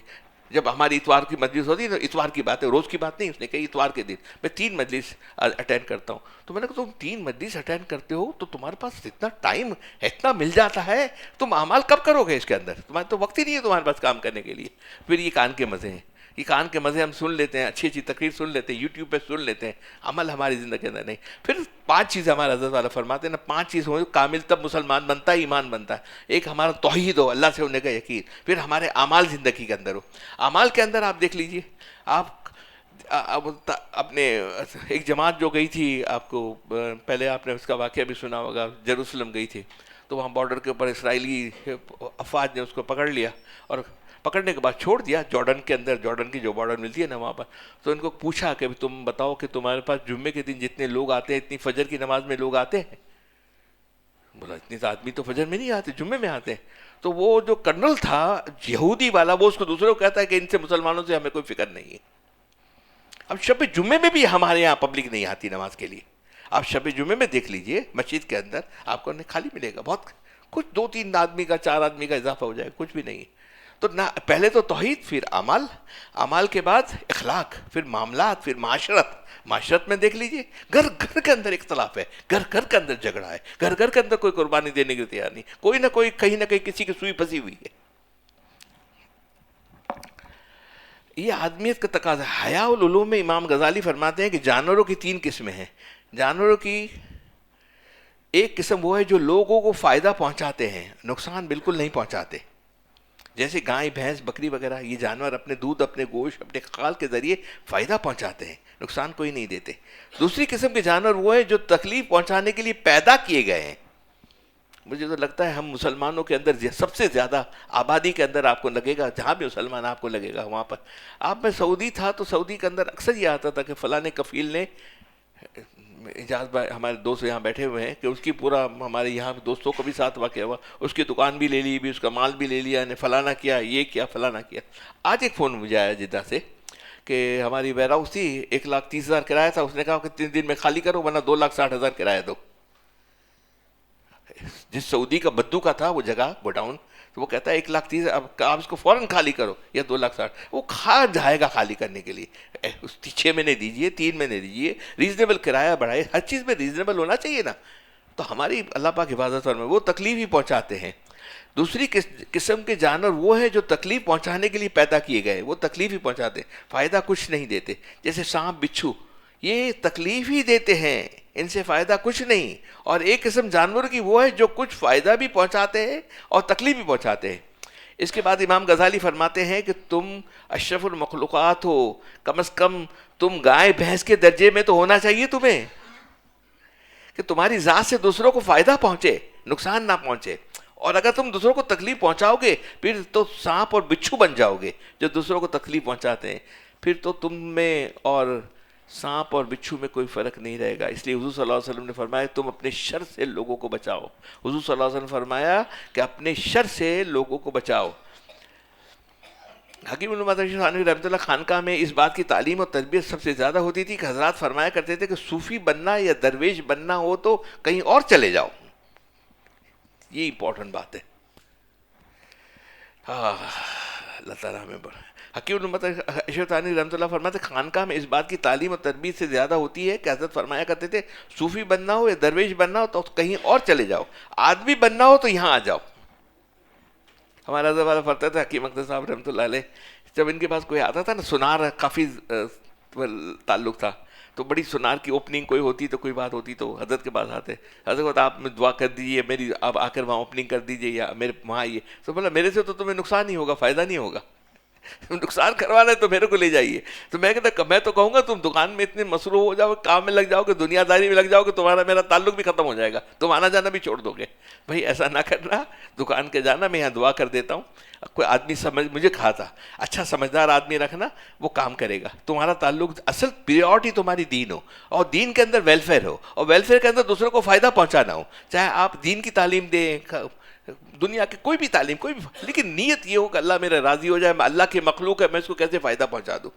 جب ہماری اتوار کی مجلس ہوتی ہے تو اتوار کی بات ہے، روز کی بات نہیں. اس نے کہا اتوار کے دن میں 3 مجلس اٹینڈ کرتا ہوں. تو میں نے کہا تم 3 مجلس اٹینڈ کرتے ہو تو تمہارے پاس اتنا ٹائم اتنا مل جاتا ہے، تم اعمال کب کرو گے اس کے اندر؟ تمہارے تو وقت ہی نہیں ہے تمہارے پاس کام کرنے کے لیے. پھر یہ کان کے مزے ہیں، یہ کان کے مزے ہم سن لیتے ہیں، اچھی اچھی تقریر سن لیتے ہیں، یوٹیوب پہ سن لیتے ہیں، عمل ہماری زندگی کے اندر نہیں. پھر 5 چیزیں ہمارے حضرت والا فرماتے ہیں نا، 5 چیز ہو کامل تب مسلمان بنتا ہے، ایمان بنتا ہے. ایک ہمارا توحید ہو، اللہ سے ہونے کا یقین. پھر ہمارے اعمال زندگی کے اندر ہو. اعمال کے اندر آپ دیکھ لیجئے، آپ اب اپنے ایک جماعت جو گئی تھی، آپ کو پہلے آپ نے اس کا واقعہ بھی سنا ہوگا، جیروسلم گئی تھی، تو وہاں بارڈر کے اوپر اسرائیلی افواج نے اس کو پکڑ لیا، اور پکڑنے کے بعد چھوڑ دیا جارڈن کے اندر، جارڈن کی جو بارڈر ملتی ہے نا وہاں پر. تو ان کو پوچھا کہ تم بتاؤ کہ تمہارے پاس جمعے کے دن جتنے لوگ آتے ہیں، اتنی فجر کی نماز میں لوگ آتے ہیں؟ بولا اتنی آدمی تو فجر میں نہیں آتے، جمعے میں آتے ہیں. تو وہ جو کرنل تھا یہودی والا، وہ اس کو دوسرے کو کہتا ہے کہ ان سے مسلمانوں سے ہمیں کوئی فکر نہیں ہے. اب شب جمعے میں بھی ہمارے یہاں پبلک نہیں آتی نماز کے لیے. آپ شب جمعے میں دیکھ لیجئے مسجد کے اندر آپ کو خالی ملے گا، بہت کچھ 2-3 آدمی کا، 4 آدمی کا اضافہ ہو جائے، کچھ بھی نہیں. تو نہ پہلے تو توحید، پھر اعمال، اعمال کے بعد اخلاق، پھر معاملات، پھر معاشرت. معاشرت میں دیکھ لیجئے گھر گھر کے اندر اختلاف ہے، گھر گھر کے اندر جھگڑا ہے، گھر گھر کے اندر کوئی قربانی دینے کے تیار نہیں، کوئی نہ کوئی کہیں نہ کہیں کسی کی سوئی پھنسی ہوئی ہے. یہ آدمیت کا تقاضا. حیاء العلوم میں امام غزالی فرماتے ہیں کہ جانوروں کی 3 قسمیں ہیں. جانوروں کی ایک قسم وہ ہے جو لوگوں کو فائدہ پہنچاتے ہیں، نقصان بالکل نہیں پہنچاتے. جیسے گائے، بھینس، بکری وغیرہ، یہ جانور اپنے دودھ، اپنے گوشت، اپنے خال کے ذریعے فائدہ پہنچاتے ہیں، نقصان کوئی نہیں دیتے. دوسری قسم کے جانور وہ ہیں جو تکلیف پہنچانے کے لیے پیدا کیے گئے ہیں. مجھے تو لگتا ہے ہم مسلمانوں کے اندر سب سے زیادہ آبادی کے اندر آپ کو لگے گا، جہاں بھی مسلمان آپ کو لگے گا وہاں پر. میں سعودی تھا تو سعودی کے اندر اکثر یہ آتا تھا کہ فلاں کفیل نے، اجاز بھائی ہمارے دوست یہاں بیٹھے ہوئے ہیں، کہ اس کی پورا، ہمارے یہاں دوستوں کو بھی ساتھ واقع ہوا، اس کی دکان بھی لے لی، بھی اس کا مال بھی لے لیا، نے فلانا کیا، یہ کیا، فلانا کیا. آج ایک فون مجھے آیا جدہ سے کہ ہماری ویئر ہاؤس تھی، 1,30,000 کرایہ تھا، اس نے کہا کہ 3 دن میں خالی کرو ورنہ 2,60,000 کرایہ دو. جس سعودی کا بدو کا تھا وہ جگہ گوڈاؤن، تو وہ کہتا ہے 1,30,000، اب آپ اس کو فوراً خالی کرو یا 2,60,000. وہ کھا جائے گا خالی کرنے کے لیے. 6 مہینے دیجیے، 3 مہینے دیجیے، ریزنیبل کرایہ بڑھائے، ہر چیز میں ریزنیبل ہونا چاہیے نا. تو ہماری اللہ پاک حفاظت فرمائے، وہ تکلیف ہی پہنچاتے ہیں. دوسری قسم کے جانور وہ ہیں جو تکلیف پہنچانے کے لیے پیدا کیے گئے، وہ تکلیف ہی پہنچاتے ہیں، فائدہ کچھ نہیں دیتے. جیسے سانپ، بچھو، یہ تکلیف ہی دیتے ہیں، ان سے فائدہ کچھ نہیں. اور ایک قسم جانور کی وہ ہے جو کچھ فائدہ بھی پہنچاتے ہیں اور تکلیف بھی پہنچاتے ہیں. اس کے بعد امام غزالی فرماتے ہیں کہ تم اشرف المخلوقات ہو، کم از کم تم گائے بھینس کے درجے میں تو ہونا چاہیے تمہیں، کہ تمہاری ذات سے دوسروں کو فائدہ پہنچے، نقصان نہ پہنچے. اور اگر تم دوسروں کو تکلیف پہنچاؤ گے پھر تو سانپ اور بچھو بن جاؤ گے جو دوسروں کو تکلیف پہنچاتے ہیں. پھر تو تم میں اور سانپ اور بچھو میں کوئی فرق نہیں رہے گا. اس لیے حضور صلی اللہ علیہ وسلم نے فرمایا تم اپنے شر سے لوگوں کو بچاؤ. حضور صلی اللہ علیہ وسلم نے فرمایا کہ اپنے شر سے لوگوں کو بچاؤ. حکیم علامہ ثانوی رحمۃ اللہ خانقاہ میں اس بات کی تعلیم اور تربیت سب سے زیادہ ہوتی تھی کہ حضرات فرمایا کرتے تھے کہ صوفی بننا یا درویش بننا ہو تو کہیں اور چلے جاؤ. یہ امپورٹنٹ بات ہے. اللہ تعالیٰ ہمیں حکیم علامہ ثانوی رحمۃ اللہ فرماتے خانقاہ میں اس بات کی تعلیم اور تربیت سے زیادہ ہوتی ہے کہ حضرت فرمایا کرتے تھے صوفی بننا ہو یا درویش بننا ہو تو کہیں اور چلے جاؤ، آدمی بننا ہو تو یہاں آ جاؤ. ہمارا حضرت والا فرماتا تھا حکیم اختر صاحب رحمۃ اللہ علیہ، جب ان کے پاس کوئی آتا تھا نا، سنار کافی تعلق تھا، تو بڑی سنار کی اوپننگ کوئی ہوتی تو کوئی بات ہوتی تو حضرت کے پاس آتے. حضرت کو آپ میں دعا کر دیجیے، میری آپ آ کر وہاں اوپننگ کر دیجیے یا میرے وہاں آئیے. تو بولا میرے سے تو تمہیں نقصان ہی ہوگا، فائدہ نہیں ہوگا. نقصان کروانا ہے تو میرے کو لے جائیے. تو میں کہتا، میں تو کہوں گا تم دکان میں اتنے مصروف ہو جاؤ، کام میں لگ جاؤ کہ دنیا داری میں لگ جاؤ کہ تمہارا میرا تعلق بھی ختم ہو جائے گا، تم آنا جانا بھی چھوڑ دو گے. بھائی ایسا نہ کرنا، دکان کے جانا، میں یہاں دعا کر دیتا ہوں. کوئی آدمی مجھے کہا تھا اچھا سمجھدار آدمی رکھنا، وہ کام کرے گا. تمہارا تعلق، اصل پریورٹی تمہاری دین ہو، اور دین کے اندر ویلفیئر ہو، اور ویلفیئر کے اندر دوسروں کو فائدہ پہنچانا ہو. چاہے آپ دین کی تعلیم دیں، دنیا کی کوئی بھی تعلیم، کوئی بھی، لیکن نیت یہ ہو کہ اللہ میرا راضی ہو جائے، میں اللہ کی مخلوق ہے، میں اس کو کیسے فائدہ پہنچا دوں.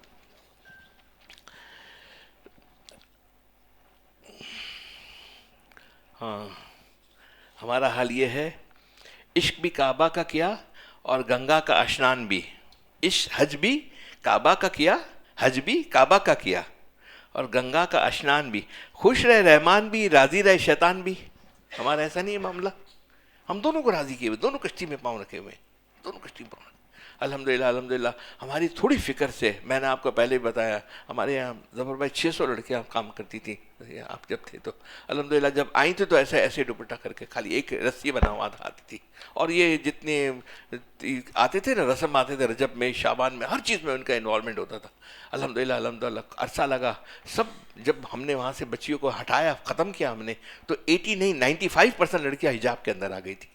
ہاں ہمارا حال یہ ہے، عشق بھی کعبہ کا کیا اور گنگا کا اشنان بھی. عشق حج بھی کعبہ کا کیا، حج بھی کعبہ کا کیا، اور گنگا کا اشنان بھی. خوش رہے رحمان بھی، راضی رہے شیطان بھی. ہمارا ایسا نہیں ہے معاملہ، ہم دونوں کو راضی کیے ہوئے، دونوں کشتی میں پاؤں رکھے ہوئے، دونوں کشتی میں پاؤں. الحمدللہ الحمدللہ ہماری تھوڑی فکر سے، میں نے آپ کو پہلے بھی بتایا ہمارے یہاں ظفر بھائی 600 لڑکیاں کام کرتی تھیں آپ جب تھے تو، الحمدللہ جب آئی تھی تو ایسے ایسے دوپٹہ کر کے خالی ایک رسی بنا ہوا تھا آتی تھی. اور یہ جتنے آتے تھے نا رسم آتے تھے رجب میں شعبان میں، ہر چیز میں ان کا انوالومنٹ ہوتا تھا. الحمدللہ الحمدللہ عرصہ لگا. سب جب ہم نے وہاں سے بچیوں کو ہٹایا ختم کیا ہم نے تو 80 نہیں 95% لڑکیاں حجاب کے اندر آ گئی تھی.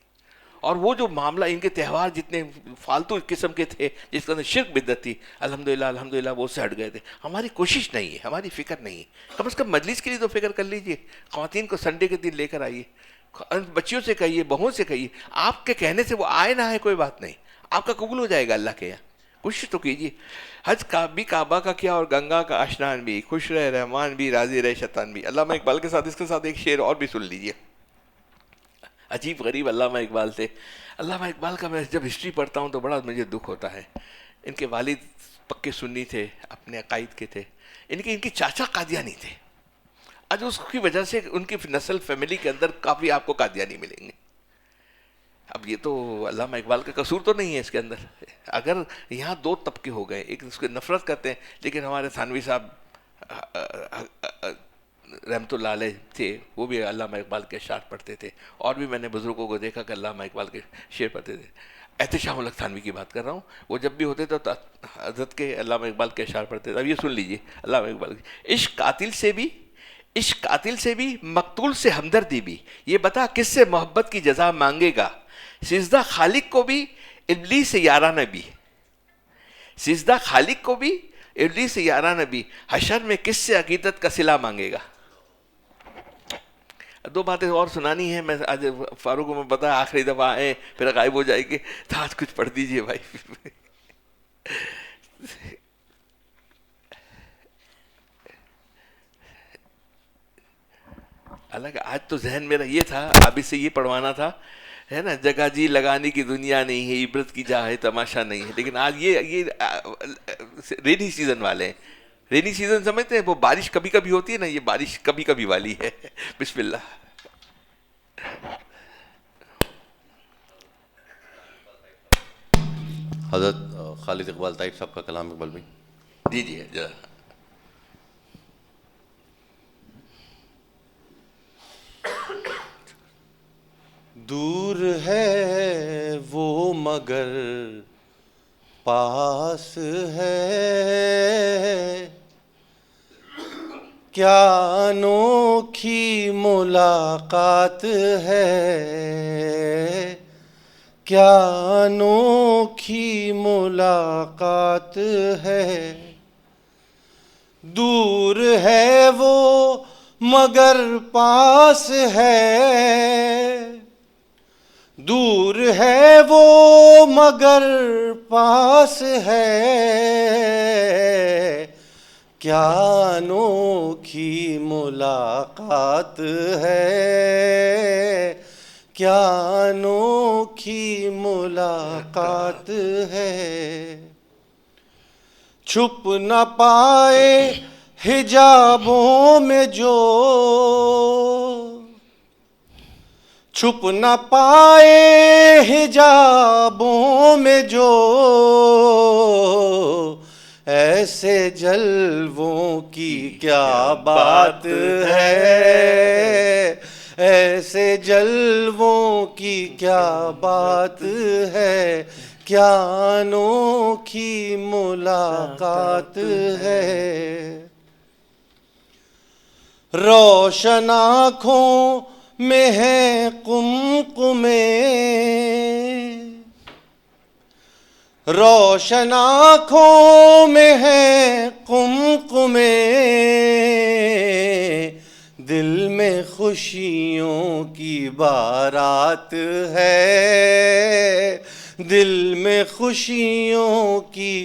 اور وہ جو معاملہ ان کے تہوار جتنے فالتو قسم کے تھے جس کے اندر شرک بدعت تھی، الحمدللہ الحمدللہ وہ سے ہٹ گئے تھے. ہماری کوشش نہیں ہے، ہماری فکر نہیں ہے. کم از کم مجلس کے لیے تو فکر کر لیجئے. خواتین کو سنڈے کے دن لے کر آئیے، بچیوں سے کہیے، بہوؤں سے کہیے. آپ کے کہنے سے وہ آئے نہ آئے کوئی بات نہیں، آپ کا قبول ہو جائے گا اللہ کے یہاں. کوشش تو کیجیے. حج کا بھی کعبہ کا کیا اور گنگا کا اشنان بھی، خوش رہے رحمان بھی راضی رہے شیطان بھی. علامہ اقبال کے ساتھ اس کے ساتھ ایک شعر اور بھی سن لیجیے. عجیب غریب علامہ اقبال تھے. علامہ اقبال کا میں جب ہسٹری پڑھتا ہوں تو بڑا مجھے دکھ ہوتا ہے. ان کے والد پکے سنی تھے، اپنے عقائد کے تھے. ان کے چاچا قادیانی تھے. آج اس کی وجہ سے ان کی نسل فیملی کے اندر کافی آپ کو قادیانی ملیں گے. اب یہ تو علامہ اقبال کا قصور تو نہیں ہے اس کے اندر. اگر یہاں دو طبقے ہو گئے، ایک اس کو نفرت کرتے ہیں، لیکن ہمارے تھانوی صاحب رحمۃ اللہ علیہ تھے، وہ بھی علامہ اقبال کے اشعار پڑھتے تھے. اور بھی میں نے بزرگوں کو دیکھا کہ علامہ اقبال کے شعر پڑھتے تھے. احتشام الحق تھانوی کی بات کر رہا ہوں، وہ جب بھی ہوتے تو حضرت کے علامہ اقبال کے اشعار پڑھتے تھے. اب یہ سن لیجیے علامہ اقبال کی. عشق قاتل سے بھی مقتول سے ہمدردی بھی، یہ بتا کس سے محبت کی جزا مانگے گا. سجدہ خالق کو بھی ابلیس سے یارانہ بھی، سجدہ خالق کو بھی ابلیس سے یارانہ بھی، حشر میں کس سے عقیدت کا صلہ مانگے گا. دو باتیں اور سنانی ہیں. میں آج فاروق کو میں پتا آخری دفعہ آئے پھر غائب ہو جائے گی تو آج کچھ پڑھ دیجئے بھائی. حالانکہ آج تو ذہن میرا یہ تھا، اب اس سے یہ پڑھوانا تھا ہے نا، جگہ جی لگانے کی دنیا نہیں ہے، عبرت کی جا ہے تماشا نہیں ہے. لیکن آج یہ رینی سیزن والے ہیں. رینی سیزن سمجھتے ہیں وہ بارش کبھی کبھی ہوتی ہے نا، یہ بارش کبھی کبھی والی ہے. بسم اللہ. حضرت خالد اقبال طائف صاحب کا کلام اقبال بھائی. جی جی جا. دور ہے وہ مگر پاس ہے، کیا انوکھی ملاقات ہے، کیا انوکھی ملاقات ہے. دور ہے وہ مگر پاس ہے، دور ہے وہ مگر پاس ہے، کیا انوکھی ملاقات ہے، کیا انوکھی ملاقات ہے. چھپ نہ پائے حجابوں میں جو، چھپ نہ پائے حجابوں میں جو، ایسے جلووں کی کیا بات ہے، ایسے جلووں کی کیا بات ہے، کیا انوکھی ملاقات ہے. روشن آنکھوں میں ہے قمقمے، روشن آنکھوں میں ہے قمقمے، دل میں خوشیوں کی بارات ہے، دل میں خوشیوں کی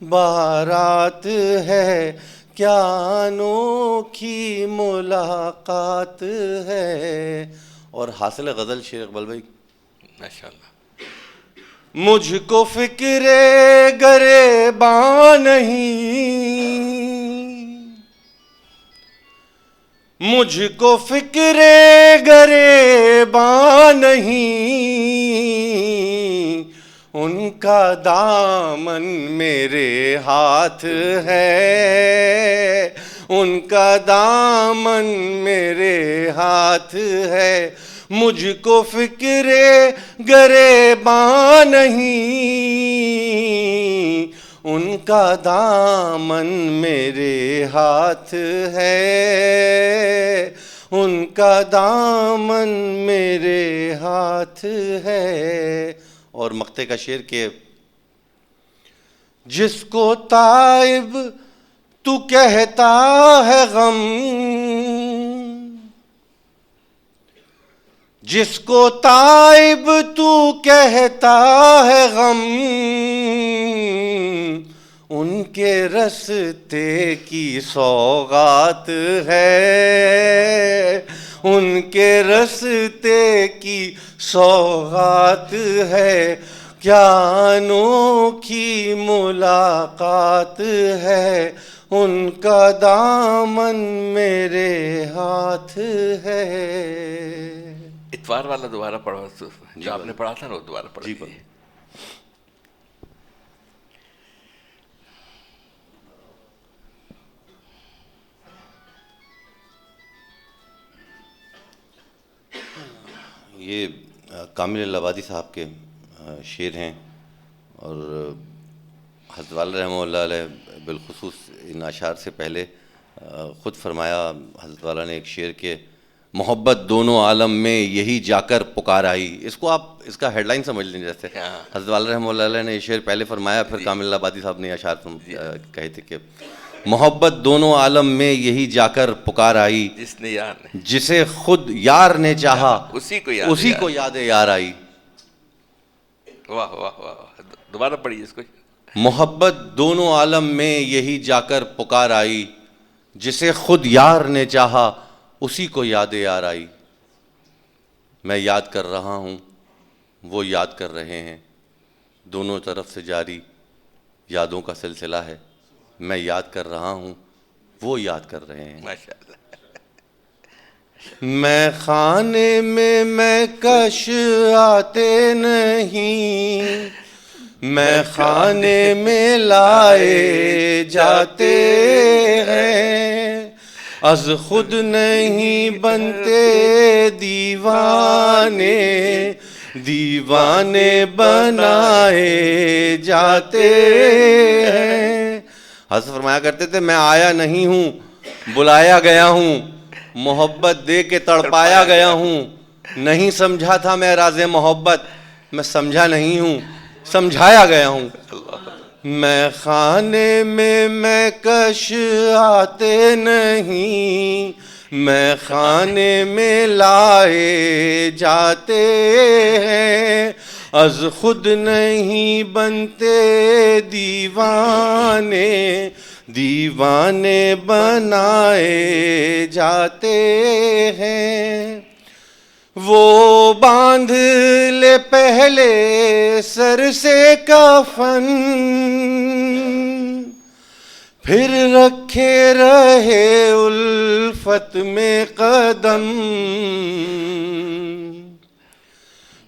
بارات ہے، کیا انوکھی ملاقات ہے. اور حاصل غزل شیر اقبال بھائی. ماشاءاللہ. مجھ کو فکر گریباں نہیں، مجھ کو فکر گریباں نہیں، ان کا دامن میرے ہاتھ ہے، ان کا دامن میرے ہاتھ ہے، مجھ کو فکر گریباں نہیں، ان کا دامن میرے ہاتھ ہے، ان کا دامن میرے ہاتھ ہے۔ اور مقطع کا شعر کہ جس کو تائب تو کہتا ہے غم، جس کو تائب تو کہتا ہے غم، ان کے رستے کی سوغات ہے، ان کے رستے کی سوغات ہے، کیا انوکھی ملاقات ہے، ان کا دامن میرے ہاتھ ہے۔ اتوار والا دوبارہ پڑھو، جو آپ نے پڑھا تھا نا وہ دوبارہ پڑھ جی لیجیے۔ یہ کامل الآبادی صاحب کے شعر ہیں، اور حضرت والا رحمہ اللہ علیہ بالخصوص ان اشعار سے پہلے خود فرمایا حضرت والا نے ایک شعر کہ محبت دونوں عالم میں یہی جا کر پکار آئی۔ اس کو آپ اس کا ہیڈ لائن سمجھ لیں، جیسے حضرت والا رحمہ اللہ علیہ نے یہ شعر پہلے فرمایا، پھر کامل الآبادی صاحب نے اشعار کہے تھے کہ محبت دونوں عالم میں یہی جا کر پکار آئی، جس نے یار نے جسے خود یار نے چاہا اسی کو یاد یار آئی۔ واہ واہ واہ، دوبارہ پڑھیے اس کو۔ محبت دونوں عالم میں یہی جا کر پکار آئی، جسے خود یار نے چاہا اسی کو یاد یار آئی۔ میں یاد کر رہا ہوں، وہ یاد کر رہے ہیں، دونوں طرف سے جاری یادوں کا سلسلہ ہے۔ میں یاد کر رہا ہوں، وہ یاد کر رہے ہیں۔ ماشاءاللہ۔ میں خانے میں کش آتے نہیں، میں خانے میں لائے جاتے ہیں، از خود نہیں بنتے دیوانے، دیوانے بنائے جاتے ہیں۔ حضرت فرمایا کرتے تھے میں آیا نہیں ہوں، بلایا گیا ہوں، محبت دے کے تڑپایا گیا ہوں، نہیں سمجھا تھا میں راز محبت، میں سمجھا نہیں ہوں، سمجھایا گیا ہوں۔ میں خانے میں کش آتے نہیں، میں خانے میں لائے جاتے ہیں، از خود نہیں بنتے دیوانے، دیوانے بنائے جاتے ہیں۔ وہ باندھ لے پہلے سر سے کفن، پھر رکھے رہے الفت میں قدم،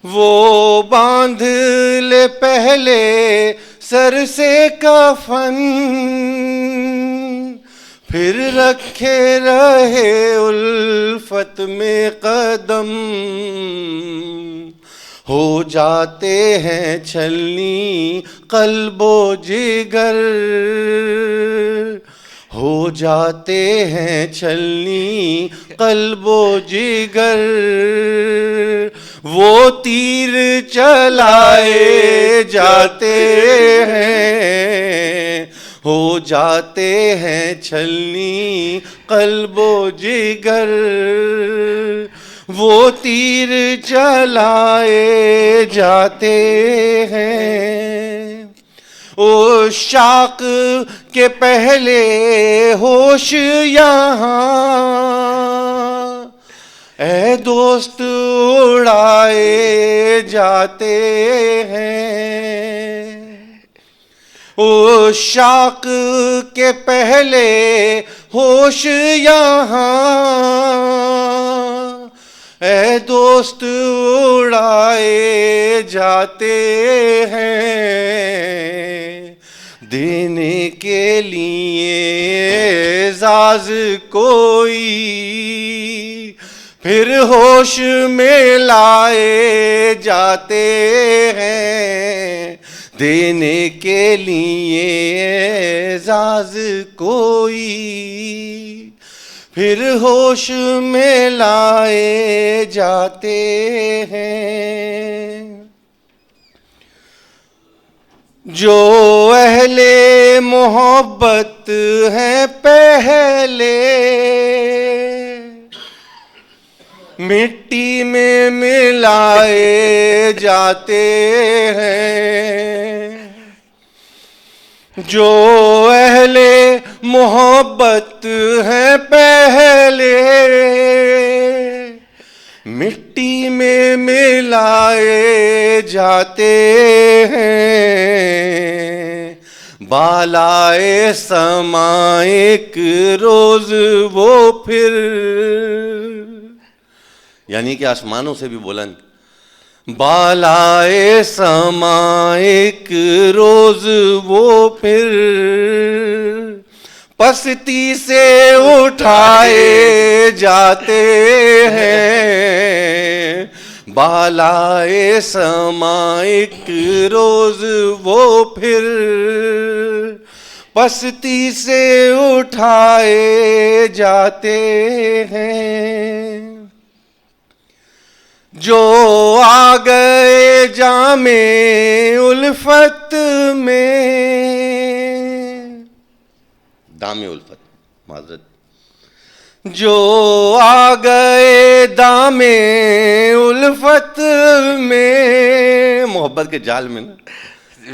وہ باندھ لے پہلے سر سے کفن، پھر رکھے رہے الفت میں قدم، ہو جاتے ہیں چھلنی قلب و جگر، ہو جاتے ہیں چھلنی قلب و جگر، وہ تیر چلائے جاتے ہیں، ہو جاتے ہیں چھلنی قلب و جگر، وہ تیر چلائے جاتے ہیں۔ عشاق کے پہلے ہوش یہاں، اے دوست اڑائے جاتے ہیں۔ عشاق کے پہلے ہوش یہاں، اے دوست اڑائے جاتے ہیں دینے کے لیے اعزاز کوئی، پھر ہوش میں لائے جاتے ہیں دینے کے لیے اعزاز کوئی، پھر ہوش میں لائے جاتے ہیں۔ جو اہل محبت ہیں پہلے مٹی میں ملائے جاتے ہیں، جو اہل محبت ہیں پہلے مٹی میں ملائے جاتے ہیں، بالائے سماں ایک روز وہ پھر، یعنی کہ آسمانوں سے بھی بلند، بالائے سماں ایک روز وہ پھر پستی سے اٹھائے جاتے ہیں، بالائے سماں ایک روز وہ پھر پستی سے اٹھائے جاتے ہیں۔ جو آ گئے جام الفت میں، دام الفت معذرت، جو آ گئے دام الفت میں، محبت کے جال میں نا،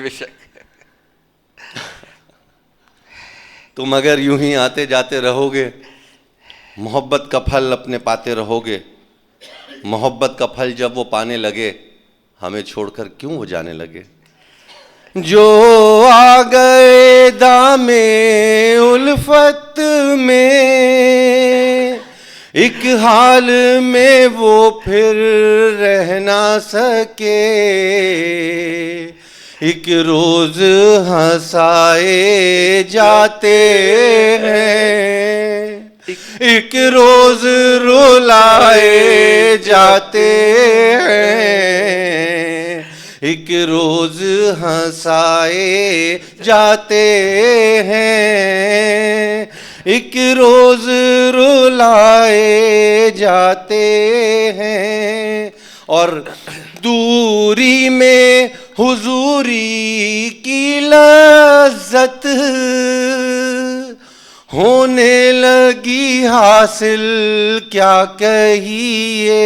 بے شک تم اگر یوں ہی آتے جاتے رہو گے محبت کا پھل اپنے پاتے رہو گے، محبت کا پھل جب وہ پانے لگے ہمیں چھوڑ کر کیوں وہ جانے لگے۔ جو آ گئے دام الفت میں ایک حال میں وہ پھر رہ نہ سکے، ایک روز ہنسائے جاتے ہیں، ایک روز رلائے جاتے ہیں، ایک روز ہنسائے جاتے ہیں، ایک روز رلائے جاتے ہیں۔ اور دوری میں حضوری کی لذت ہونے لگی حاصل کیا کہیے،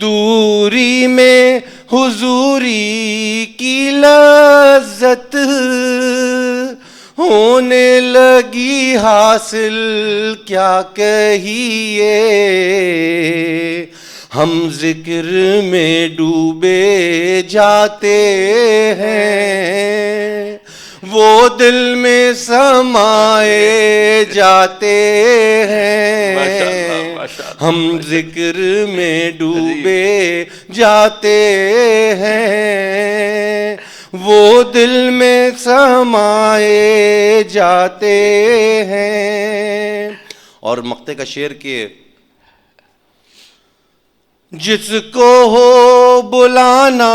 دوری میں حضوری کی لذت ہونے لگی حاصل کیا کہیے، ہم ذکر میں ڈوبے جاتے ہیں، وہ دل میں سمائے جاتے ہیں، ہم ذکر میں ڈوبے جاتے ہیں، وہ دل میں سمائے جاتے ہیں۔ اور مقطع کا شعر کہ جس کو ہو بلانا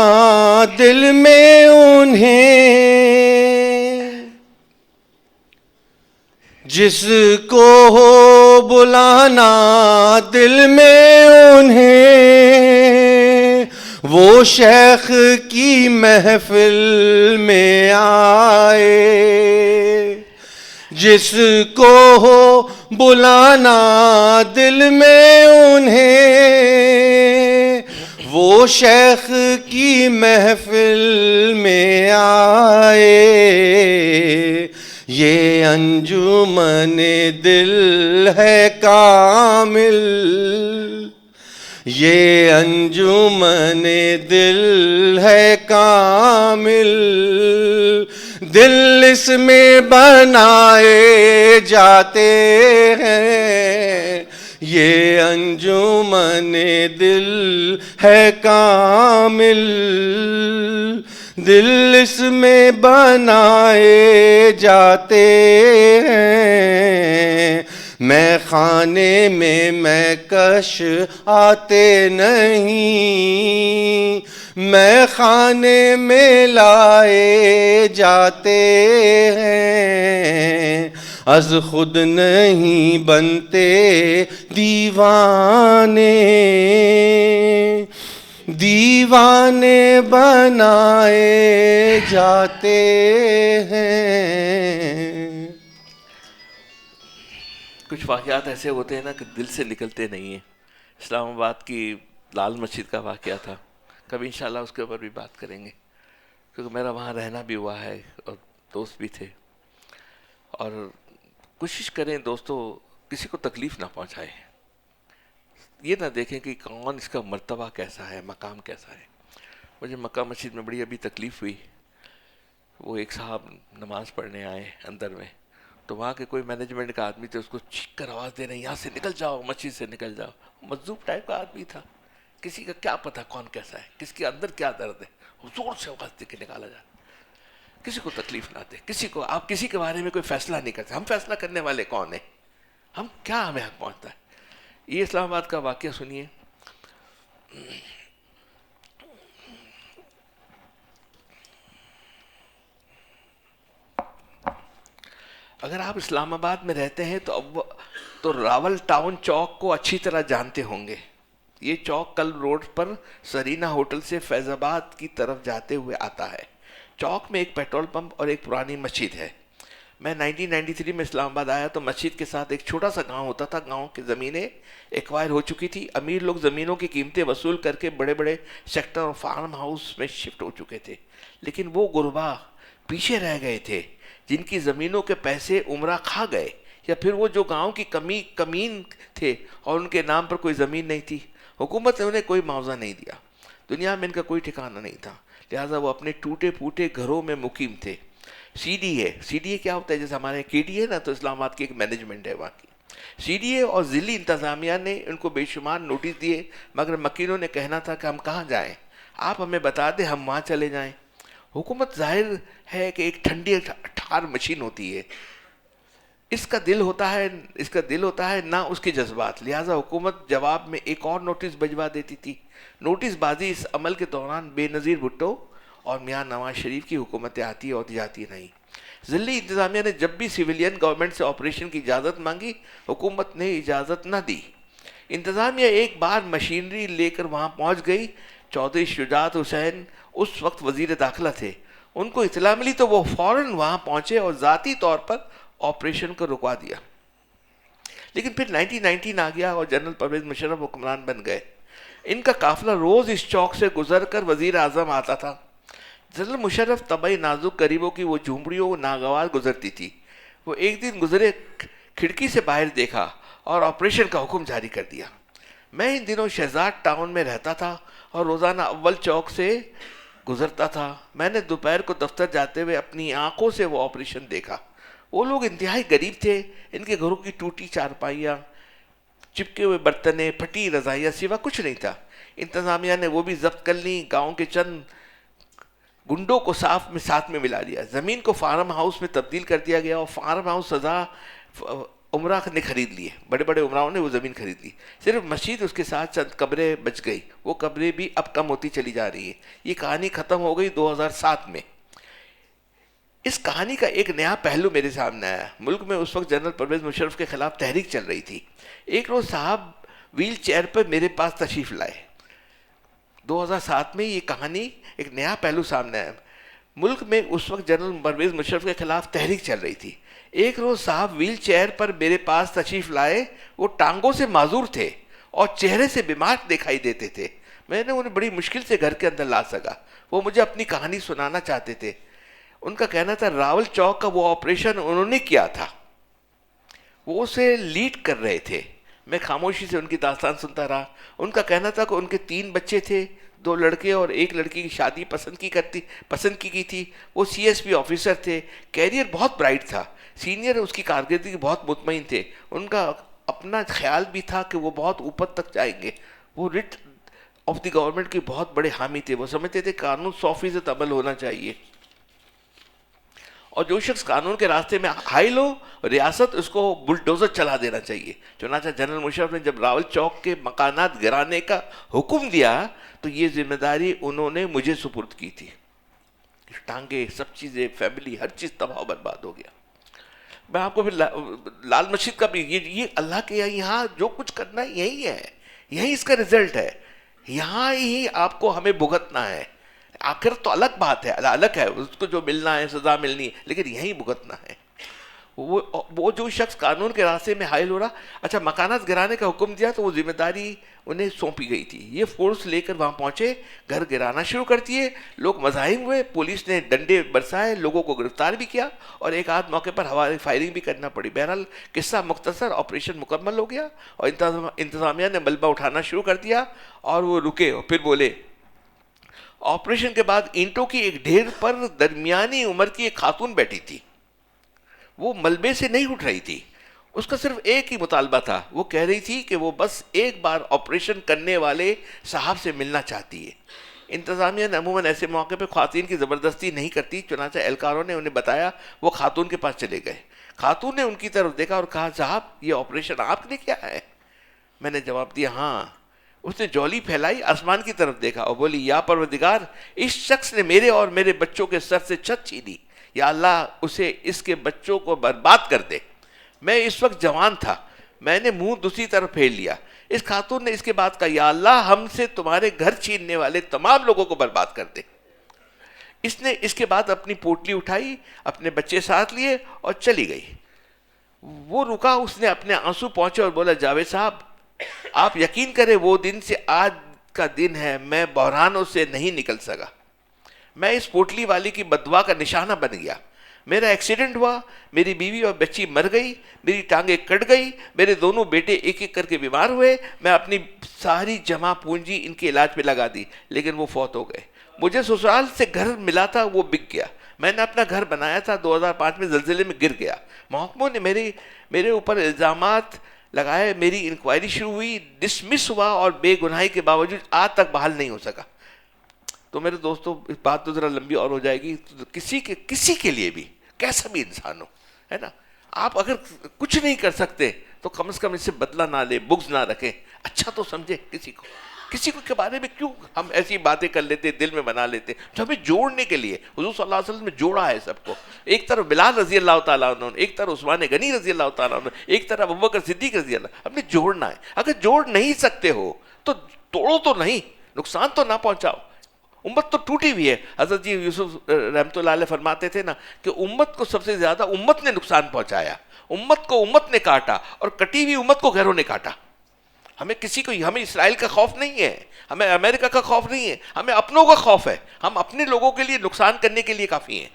دل میں انہیں، جس کو ہو بلانا دل میں انہیں، وہ شیخ کی محفل میں آئے، جس کو ہو بلانا دل میں انہیں، وہ شیخ کی محفل میں آئے، یہ انجمن دل ہے کامل، یہ انجمن دل ہے کامل، دل اس میں بنائے جاتے ہیں، یہ انجمن دل ہے کامل، دل اس میں بنائے جاتے ہیں، میں خانے میں میں کش آتے نہیں، میں خانے میں لائے جاتے ہیں، از خود نہیں بنتے دیوانے، دیوانے بنائے جاتے ہیں۔ کچھ واقعات ایسے ہوتے ہیں نا کہ دل سے نکلتے نہیں ہیں۔ اسلام آباد کی لال مسجد کا واقعہ تھا، کبھی انشاءاللہ اس کے اوپر بھی بات کریں گے، کیونکہ میرا وہاں رہنا بھی ہوا ہے اور دوست بھی تھے۔ اور کوشش کریں دوستو کسی کو تکلیف نہ پہنچائیں، یہ نہ دیکھیں کہ کون اس کا مرتبہ کیسا ہے، مقام کیسا ہے۔ مجھے مکہ مسجد میں بڑی ابھی تکلیف ہوئی، وہ ایک صاحب نماز پڑھنے آئے اندر میں، تو وہاں کے کوئی مینجمنٹ کا آدمی تھے، اس کو چیخ کر آواز دے رہے ہیں یہاں سے نکل جاؤ، مسجد سے نکل جاؤ۔ مجذوب ٹائپ کا آدمی تھا، کسی کا کیا پتہ کون کیسا ہے، کس کے اندر کیا درد ہے، زور سے آواز دے کے نکالا جاتا۔ کسی کو تکلیف نہ دے، کسی کو آپ کسی کے بارے میں کوئی فیصلہ نہیں کرتے۔ ہم فیصلہ کرنے والے کون ہیں؟ ہم کیا ہمیں حق پہنچتا ہے؟ یہ اسلام آباد کا واقعہ سنیے۔ اگر آپ اسلام آباد میں رہتے ہیں تو راول ٹاؤن چوک کو اچھی طرح جانتے ہوں گے۔ یہ چوک کل روڈ پر سرینا ہوٹل سے فیض آباد کی طرف جاتے ہوئے آتا ہے۔ چوک میں ایک پیٹرول پمپ اور ایک پرانی مسجد ہے۔ میں 1993 میں اسلام آباد آیا تو مسجد کے ساتھ ایک چھوٹا سا گاؤں ہوتا تھا۔ گاؤں کی زمینیں ایکوائر ہو چکی تھی، امیر لوگ زمینوں کی قیمتیں وصول کر کے بڑے بڑے سیکٹر اور فارم ہاؤس میں شفٹ ہو چکے تھے، لیکن وہ غربا پیچھے رہ گئے تھے جن کی زمینوں کے پیسے عمرہ کھا گئے، یا پھر وہ جو گاؤں کی کمین تھے اور ان کے نام پر کوئی زمین نہیں تھی۔ حکومت نے انہیں کوئی معاوضہ نہیں دیا، دنیا میں ان کا کوئی ٹھکانہ نہیں تھا، لہٰذا وہ اپنے ٹوٹے پھوٹے گھروں میں مقیم تھے۔ سی ڈی اے کیا ہوتا ہے؟ جیسے ہمارے کے ڈی اے نا، تو اسلام آباد کی ایک مینجمنٹ ہے وہاں کی۔ سی ڈی اے اور ضلعی انتظامیہ نے ان کو بے شمار نوٹس دیے، مگر مکینوں نے کہنا تھا کہ ہم کہاں جائیں، آپ ہمیں بتا دیں ہم وہاں چلے جائیں۔ حکومت ظاہر ہے کہ ایک ٹھنڈی ٹھار مشین ہوتی ہے، اس کا دل ہوتا ہے نہ اس کے جذبات، لہٰذا حکومت جواب میں ایک اور نوٹس بھجوا دیتی تھی۔ نوٹس بازی اس عمل کے دوران بے نظیر بھٹو اور میاں نواز شریف کی حکومتیں آتی اور جاتی نہیں۔ ضلعی انتظامیہ نے جب بھی سویلین گورنمنٹ سے آپریشن کی اجازت مانگی، حکومت نے اجازت نہ دی۔ انتظامیہ ایک بار مشینری لے کر وہاں پہنچ گئی۔ چودھری شجاعت حسین اس وقت وزیر داخلہ تھے، ان کو اطلاع ملی تو وہ فوراً وہاں پہنچے اور ذاتی طور پر آپریشن کو رکوا دیا۔ لیکن پھر 1919 آ گیا اور جنرل پرویز مشرف حکمران بن گئے۔ ان کا قافلہ روز اس چوک سے گزر کر وزیر اعظم آتا تھا۔ جنرل مشرف طبعی نازک قریبوں کی وہ جھونپڑیوں ناگوار گزرتی تھی۔ وہ ایک دن گزرے، کھڑکی سے باہر دیکھا اور آپریشن کا حکم جاری کر دیا۔ میں ان دنوں شہزاد ٹاؤن میں رہتا تھا اور روزانہ اول چوک سے گزرتا تھا۔ میں نے دوپہر کو دفتر جاتے ہوئے اپنی آنکھوں سے وہ آپریشن دیکھا۔ وہ لوگ انتہائی غریب تھے، ان کے گھروں کی ٹوٹی چارپائیاں، چپکے ہوئے برتنیں، پھٹی رضائیاں، سوا کچھ نہیں تھا۔ انتظامیہ نے وہ بھی ضبط کر لی، گاؤں کے چند گنڈوں کو ساتھ میں ملا لیا۔ زمین کو فارم ہاؤس میں تبدیل کر دیا گیا اور فارم ہاؤس سزا عمرہ نے خرید لیے، بڑے بڑے عمراؤں نے وہ زمین خرید لی۔ صرف مسجد اس کے ساتھ چند قبریں بچ گئی، وہ قبریں بھی اب کم ہوتی چلی جا رہی ہیں۔ یہ کہانی ختم ہو گئی 2007 میں۔ اس کہانی کا ایک نیا پہلو میرے سامنے آیا۔ ملک میں اس وقت جنرل پرویز مشرف کے خلاف تحریک چل رہی تھی۔ ایک روز صاحب ویل چیئر پر میرے پاس تشریف لائے۔ 2007 میں یہ کہانی ایک نیا پہلو سامنے آیا۔ ملک میں اس وقت جنرل پرویز مشرف کے خلاف تحریک چل رہی تھی۔ ایک روز صاحب ویل چیئر پر میرے پاس تشریف لائے۔ وہ ٹانگوں سے معذور تھے اور چہرے سے بیمار دکھائی دیتے تھے۔ میں نے انہیں بڑی مشکل سے گھر کے اندر لا سکا۔ وہ مجھے اپنی کہانی سنانا چاہتے تھے۔ ان کا کہنا تھا راول چوک کا وہ آپریشن انہوں نے کیا تھا، وہ اسے لیڈ کر رہے تھے۔ میں خاموشی سے ان کی داستان سنتا رہا۔ ان کا کہنا تھا کہ ان کے 3 بچے تھے، 2 لڑکے اور 1 لڑکی کی شادی پسند کی گئی تھی۔ وہ سی ایس پی آفیسر تھے، کیریئر بہت برائٹ تھا، سینئر اس کی کارکردگی بہت مطمئن تھے۔ ان کا اپنا خیال بھی تھا کہ وہ بہت اوپر تک جائیں گے. وہ رٹ آف دی گورنمنٹ کے بہت بڑے حامی تھے. وہ سمجھتے تھے قانون 100% عمل ہونا چاہیے, اور جو شخص قانون کے راستے میں حائل ہو ریاست اس کو بلڈوزر چلا دینا چاہیے. چنانچہ جنرل مشرف نے جب راول چوک کے مکانات گرانے کا حکم دیا تو یہ ذمہ داری انہوں نے مجھے سپرد کی تھی. ٹانگے, سب چیزیں, فیملی, ہر چیز تباہ و برباد ہو گیا. میں آپ کو پھر لال مسجد کا بھی یہ اللہ کے یہاں جو کچھ کرنا ہے یہی ہے, یہی اس کا رزلٹ ہے, یہاں ہی آپ کو ہمیں بھگتنا ہے. آخر تو الگ بات ہے, الگ ہے, اس کو جو ملنا ہے سزا ملنی ہے, لیکن یہی بھگتنا ہے. وہ جو شخص قانون کے راستے میں حائل ہو رہا, اچھا مکانات گرانے کا حکم دیا تو وہ ذمہ داری انہیں سونپی گئی تھی. یہ فورس لے کر وہاں پہنچے, گھر گرانا شروع کر دیے, لوگ مزاحم ہوئے, پولیس نے ڈنڈے برسائے, لوگوں کو گرفتار بھی کیا, اور ایک آدھ موقع پر ہوائی فائرنگ بھی کرنا پڑی. بہرحال قصہ مختصر, آپریشن مکمل ہو گیا اور انتظامیہ نے ملبہ اٹھانا شروع کر دیا, اور وہ رکے اور پھر بولے. آپریشن کے بعد اینٹوں کی ایک ڈھیر پر درمیانی عمر کی ایک خاتون بیٹھی تھی. وہ ملبے سے نہیں اٹھ رہی تھی. اس کا صرف ایک ہی مطالبہ تھا, وہ کہہ رہی تھی کہ وہ بس ایک بار آپریشن کرنے والے صاحب سے ملنا چاہتی ہے. انتظامیہ نے عموماً ایسے موقع پہ خواتین کی زبردستی نہیں کرتی, چنانچہ اہلکاروں نے انہیں بتایا. وہ خاتون کے پاس چلے گئے. خاتون نے ان کی طرف دیکھا اور کہا, صاحب یہ آپریشن آپ نے کیا ہے؟ میں نے جواب دیا, ہاں. اس نے جولی پھیلائی, آسمان کی طرف دیکھا اور بولی, یا پروردگار, اس شخص نے میرے اور میرے بچوں کے سر سے چھت چھینی. یا اللہ, اسے اس کے بچوں کو برباد کر دے. میں اس وقت جوان تھا, میں نے منہ دوسری طرف پھیر لیا. اس خاتون نے اس کے بعد کہا, یا اللہ, ہم سے تمہارے گھر چھیننے والے تمام لوگوں کو برباد کر دے. اس نے اس کے بعد اپنی پوٹلی اٹھائی, اپنے بچے ساتھ لیے اور چلی گئی. وہ رکا, اس نے اپنے آنسو پہنچے اور بولا, جاوید صاحب, آپ یقین کریں وہ دن سے آج کا دن ہے میں بحرانوں سے نہیں نکل سکا. میں اس پوٹلی والی کی بددعا کا نشانہ بن گیا. میرا ایکسیڈنٹ ہوا, میری بیوی اور بچی مر گئی, میری ٹانگیں کٹ گئی, میرے دونوں بیٹے ایک ایک کر کے بیمار ہوئے. میں اپنی ساری جمع پونجی ان کے علاج پہ لگا دی, لیکن وہ فوت ہو گئے. مجھے سسرال سے گھر ملا تھا, وہ بک گیا. میں نے اپنا گھر بنایا تھا, 2005 میں زلزلے میں گر گیا. محکموں نے میرے اوپر الزامات لگائے, میری انکوائری شروع ہوئی, ڈسمس ہوا اور بے گناہی کے باوجود آج تک بحال نہیں ہو سکا. تو میرے دوستوں, اس بات تو ذرا لمبی اور ہو جائے گی. کسی کے لیے بھی, کیسا بھی انسان ہو, ہے نا, آپ اگر کچھ نہیں کر سکتے تو کم از کم اس سے بدلہ نہ لے, بغض نہ رکھیں, اچھا تو سمجھے. کسی کو کے بارے میں کیوں ہم ایسی باتیں کر لیتے, دل میں بنا لیتے, جو ہمیں جوڑنے کے لیے. حضور صلی اللہ علیہ وسلم نے جوڑا ہے سب کو. ایک طرف بلال رضی اللہ تعالیٰ عنہ, ایک طرف عثمان غنی رضی اللہ تعالیٰ عنہ, ایک طرف ابوبکر صدیق رضی اللہ. ہم نے جوڑنا ہے. اگر جوڑ نہیں سکتے ہو تو توڑو تو نہیں, نقصان تو نہ پہنچاؤ. امت تو ٹوٹی ہوئی ہے. حضرت جی یوسف رحمۃ اللہ علیہ فرماتے تھے نا کہ امت کو سب سے زیادہ امت نے نقصان پہنچایا, امت کو امت نے کاٹا, اور کٹی ہوئی امت کو غیروں نے کاٹا. ہمیں ہمیں اسرائیل کا خوف نہیں ہے, ہمیں امریکہ کا خوف نہیں ہے, ہمیں اپنوں کا خوف ہے. ہم اپنے لوگوں کے لیے نقصان کرنے کے لیے کافی ہیں.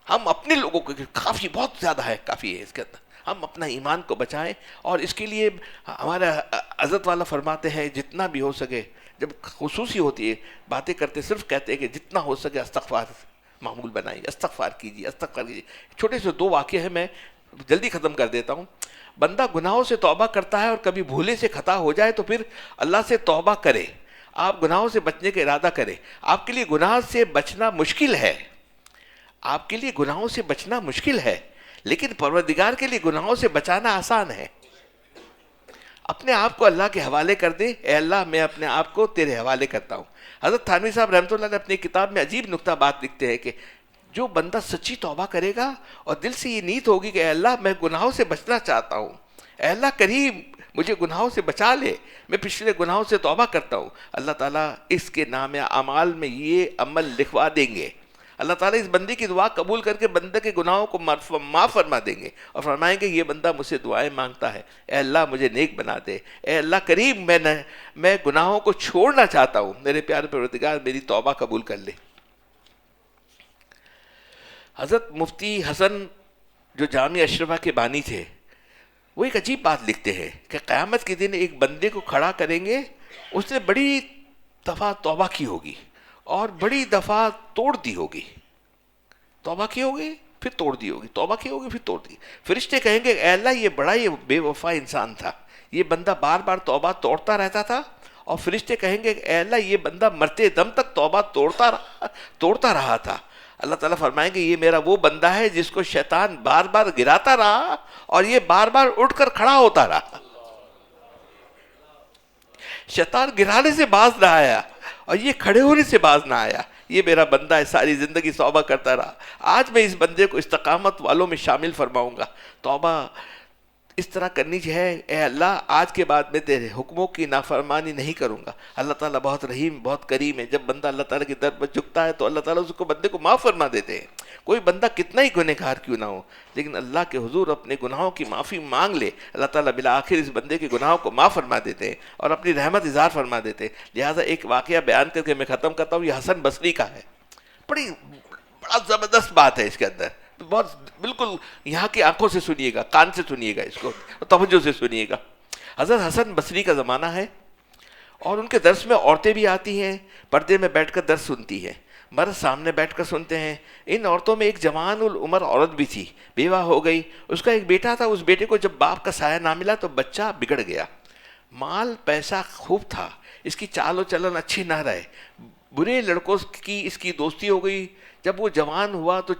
ہم اپنے لوگوں کے کافی, بہت زیادہ ہے, کافی ہے اس کے اندر. ہم اپنا ایمان کو بچائیں, اور اس کے لیے ہمارا حضرت والا فرماتے ہیں جتنا بھی ہو سکے, جب خصوصی ہوتی ہے باتیں کرتے, صرف کہتے ہیں کہ جتنا ہو سکے استغفار معمول بنائیے, استغفار کیجیے, استغفار کیجیے. چھوٹے سے 2 واقعے ہیں, میں جلدی ختم کر دیتا ہوں. بندہ گناہوں سے توبہ کرتا ہے, اور کبھی بھولے سے خطا ہو جائے تو پھر اللہ سے توبہ کرے. آپ گناہوں سے بچنے کا ارادہ کریں. آپ کے لیے گناہ سے بچنا مشکل ہے, آپ کے لیے گناہوں سے بچنا مشکل ہے, لیکن پروردگار کے لیے گناہوں سے بچانا آسان ہے. اپنے آپ کو اللہ کے حوالے کر دیں, اے اللہ میں اپنے آپ کو تیرے حوالے کرتا ہوں. حضرت تھانوی صاحب رحمۃ اللہ نے اپنی کتاب میں عجیب نکتہ بات لکھتے ہیں کہ جو بندہ سچی توبہ کرے گا اور دل سے یہ نیت ہوگی کہ اے اللہ میں گناہوں سے بچنا چاہتا ہوں, اے اللہ کریم مجھے گناہوں سے بچا لے, میں پچھلے گناہوں سے توبہ کرتا ہوں, اللہ تعالیٰ اس کے نام اعمال میں یہ عمل لکھوا دیں گے. اللہ تعالیٰ اس بندے کی دعا قبول کر کے بندے کے گناہوں کو معاف فرما دیں گے, اور فرمائیں گے یہ بندہ مجھ سے دعائیں مانگتا ہے, اے اللہ مجھے نیک بنا دے, اے اللہ کریم میں گناہوں کو چھوڑنا چاہتا ہوں, میرے پیارے پروردگار میری توبہ قبول کر لے. حضرت مفتی حسن جو جامعہ اشرفہ کے بانی تھے, وہ ایک عجیب بات لکھتے ہیں کہ قیامت کے دن ایک بندے کو کھڑا کریں گے, اس نے بڑی دفعہ توبہ کی ہوگی اور بڑی دفعہ توڑ دی ہوگی. توبہ کی ہوگی, پھر توڑ دی ہوگی، توبہ کی ہوگی پھر توڑ دی. فرشتے کہیں گے اے اللہ یہ بڑا یہ بے وفا انسان تھا، یہ بندہ بار بار توبہ توڑتا رہتا تھا. اور فرشتے کہیں گے اے اللہ یہ بندہ مرتے دم تک توبہ توڑتا رہا تھا. اللہ تعالیٰ فرمائیں گے یہ میرا وہ بندہ ہے جس کو شیطان بار بار گراتا رہا اور یہ بار بار اٹھ کر کھڑا ہوتا رہا. شیطان گرانے سے باز نہ آیا اور یہ کھڑے ہونے سے باز نہ آیا. یہ میرا بندہ ہے، ساری زندگی توبہ کرتا رہا. آج میں اس بندے کو استقامت والوں میں شامل فرماؤں گا. توبہ اس طرح کرنی چاہیے، اے اللہ آج کے بعد میں تیرے حکموں کی نافرمانی نہیں کروں گا. اللہ تعالیٰ بہت رحیم بہت کریم ہے. جب بندہ اللہ تعالیٰ کی در پر جھکتا ہے تو اللہ تعالیٰ اس کو بندے کو معاف فرما دیتے ہیں. کوئی بندہ کتنا ہی گنہگار کیوں نہ ہو، لیکن اللہ کے حضور اپنے گناہوں کی معافی مانگ لے، اللہ تعالیٰ بالآخر اس بندے کے گناہوں کو معاف فرما دیتے ہیں اور اپنی رحمت اظہار فرما دیتے ہیں. لہٰذا ایک واقعہ بیان کر کے میں ختم کرتا ہوں. یہ حسن بصری کا ہے. بڑا زبردست بات ہے اس کے اندر، بہت بالکل یہاں کی آنکھوں سے سنیے گا، کان سے سنیے گا، اس کو توجہ سے سنیے گا. حضرت حسن بصری کا زمانہ ہے اور ان کے درس میں عورتیں بھی آتی ہیں، پردے میں بیٹھ کر درس سنتی ہیں، مرد سامنے بیٹھ کر سنتے ہیں. ان عورتوں میں ایک جوان العمر عورت بھی تھی، بیوہ ہو گئی. اس کا ایک بیٹا تھا. اس بیٹے کو جب باپ کا سایہ نہ ملا تو بچہ بگڑ گیا. مال پیسہ خوب تھا، اس کی چال و چلن اچھی نہ رہے، برے لڑکوں کی اس کی دوستی ہو گئی. جب وہ جوان ہوا تو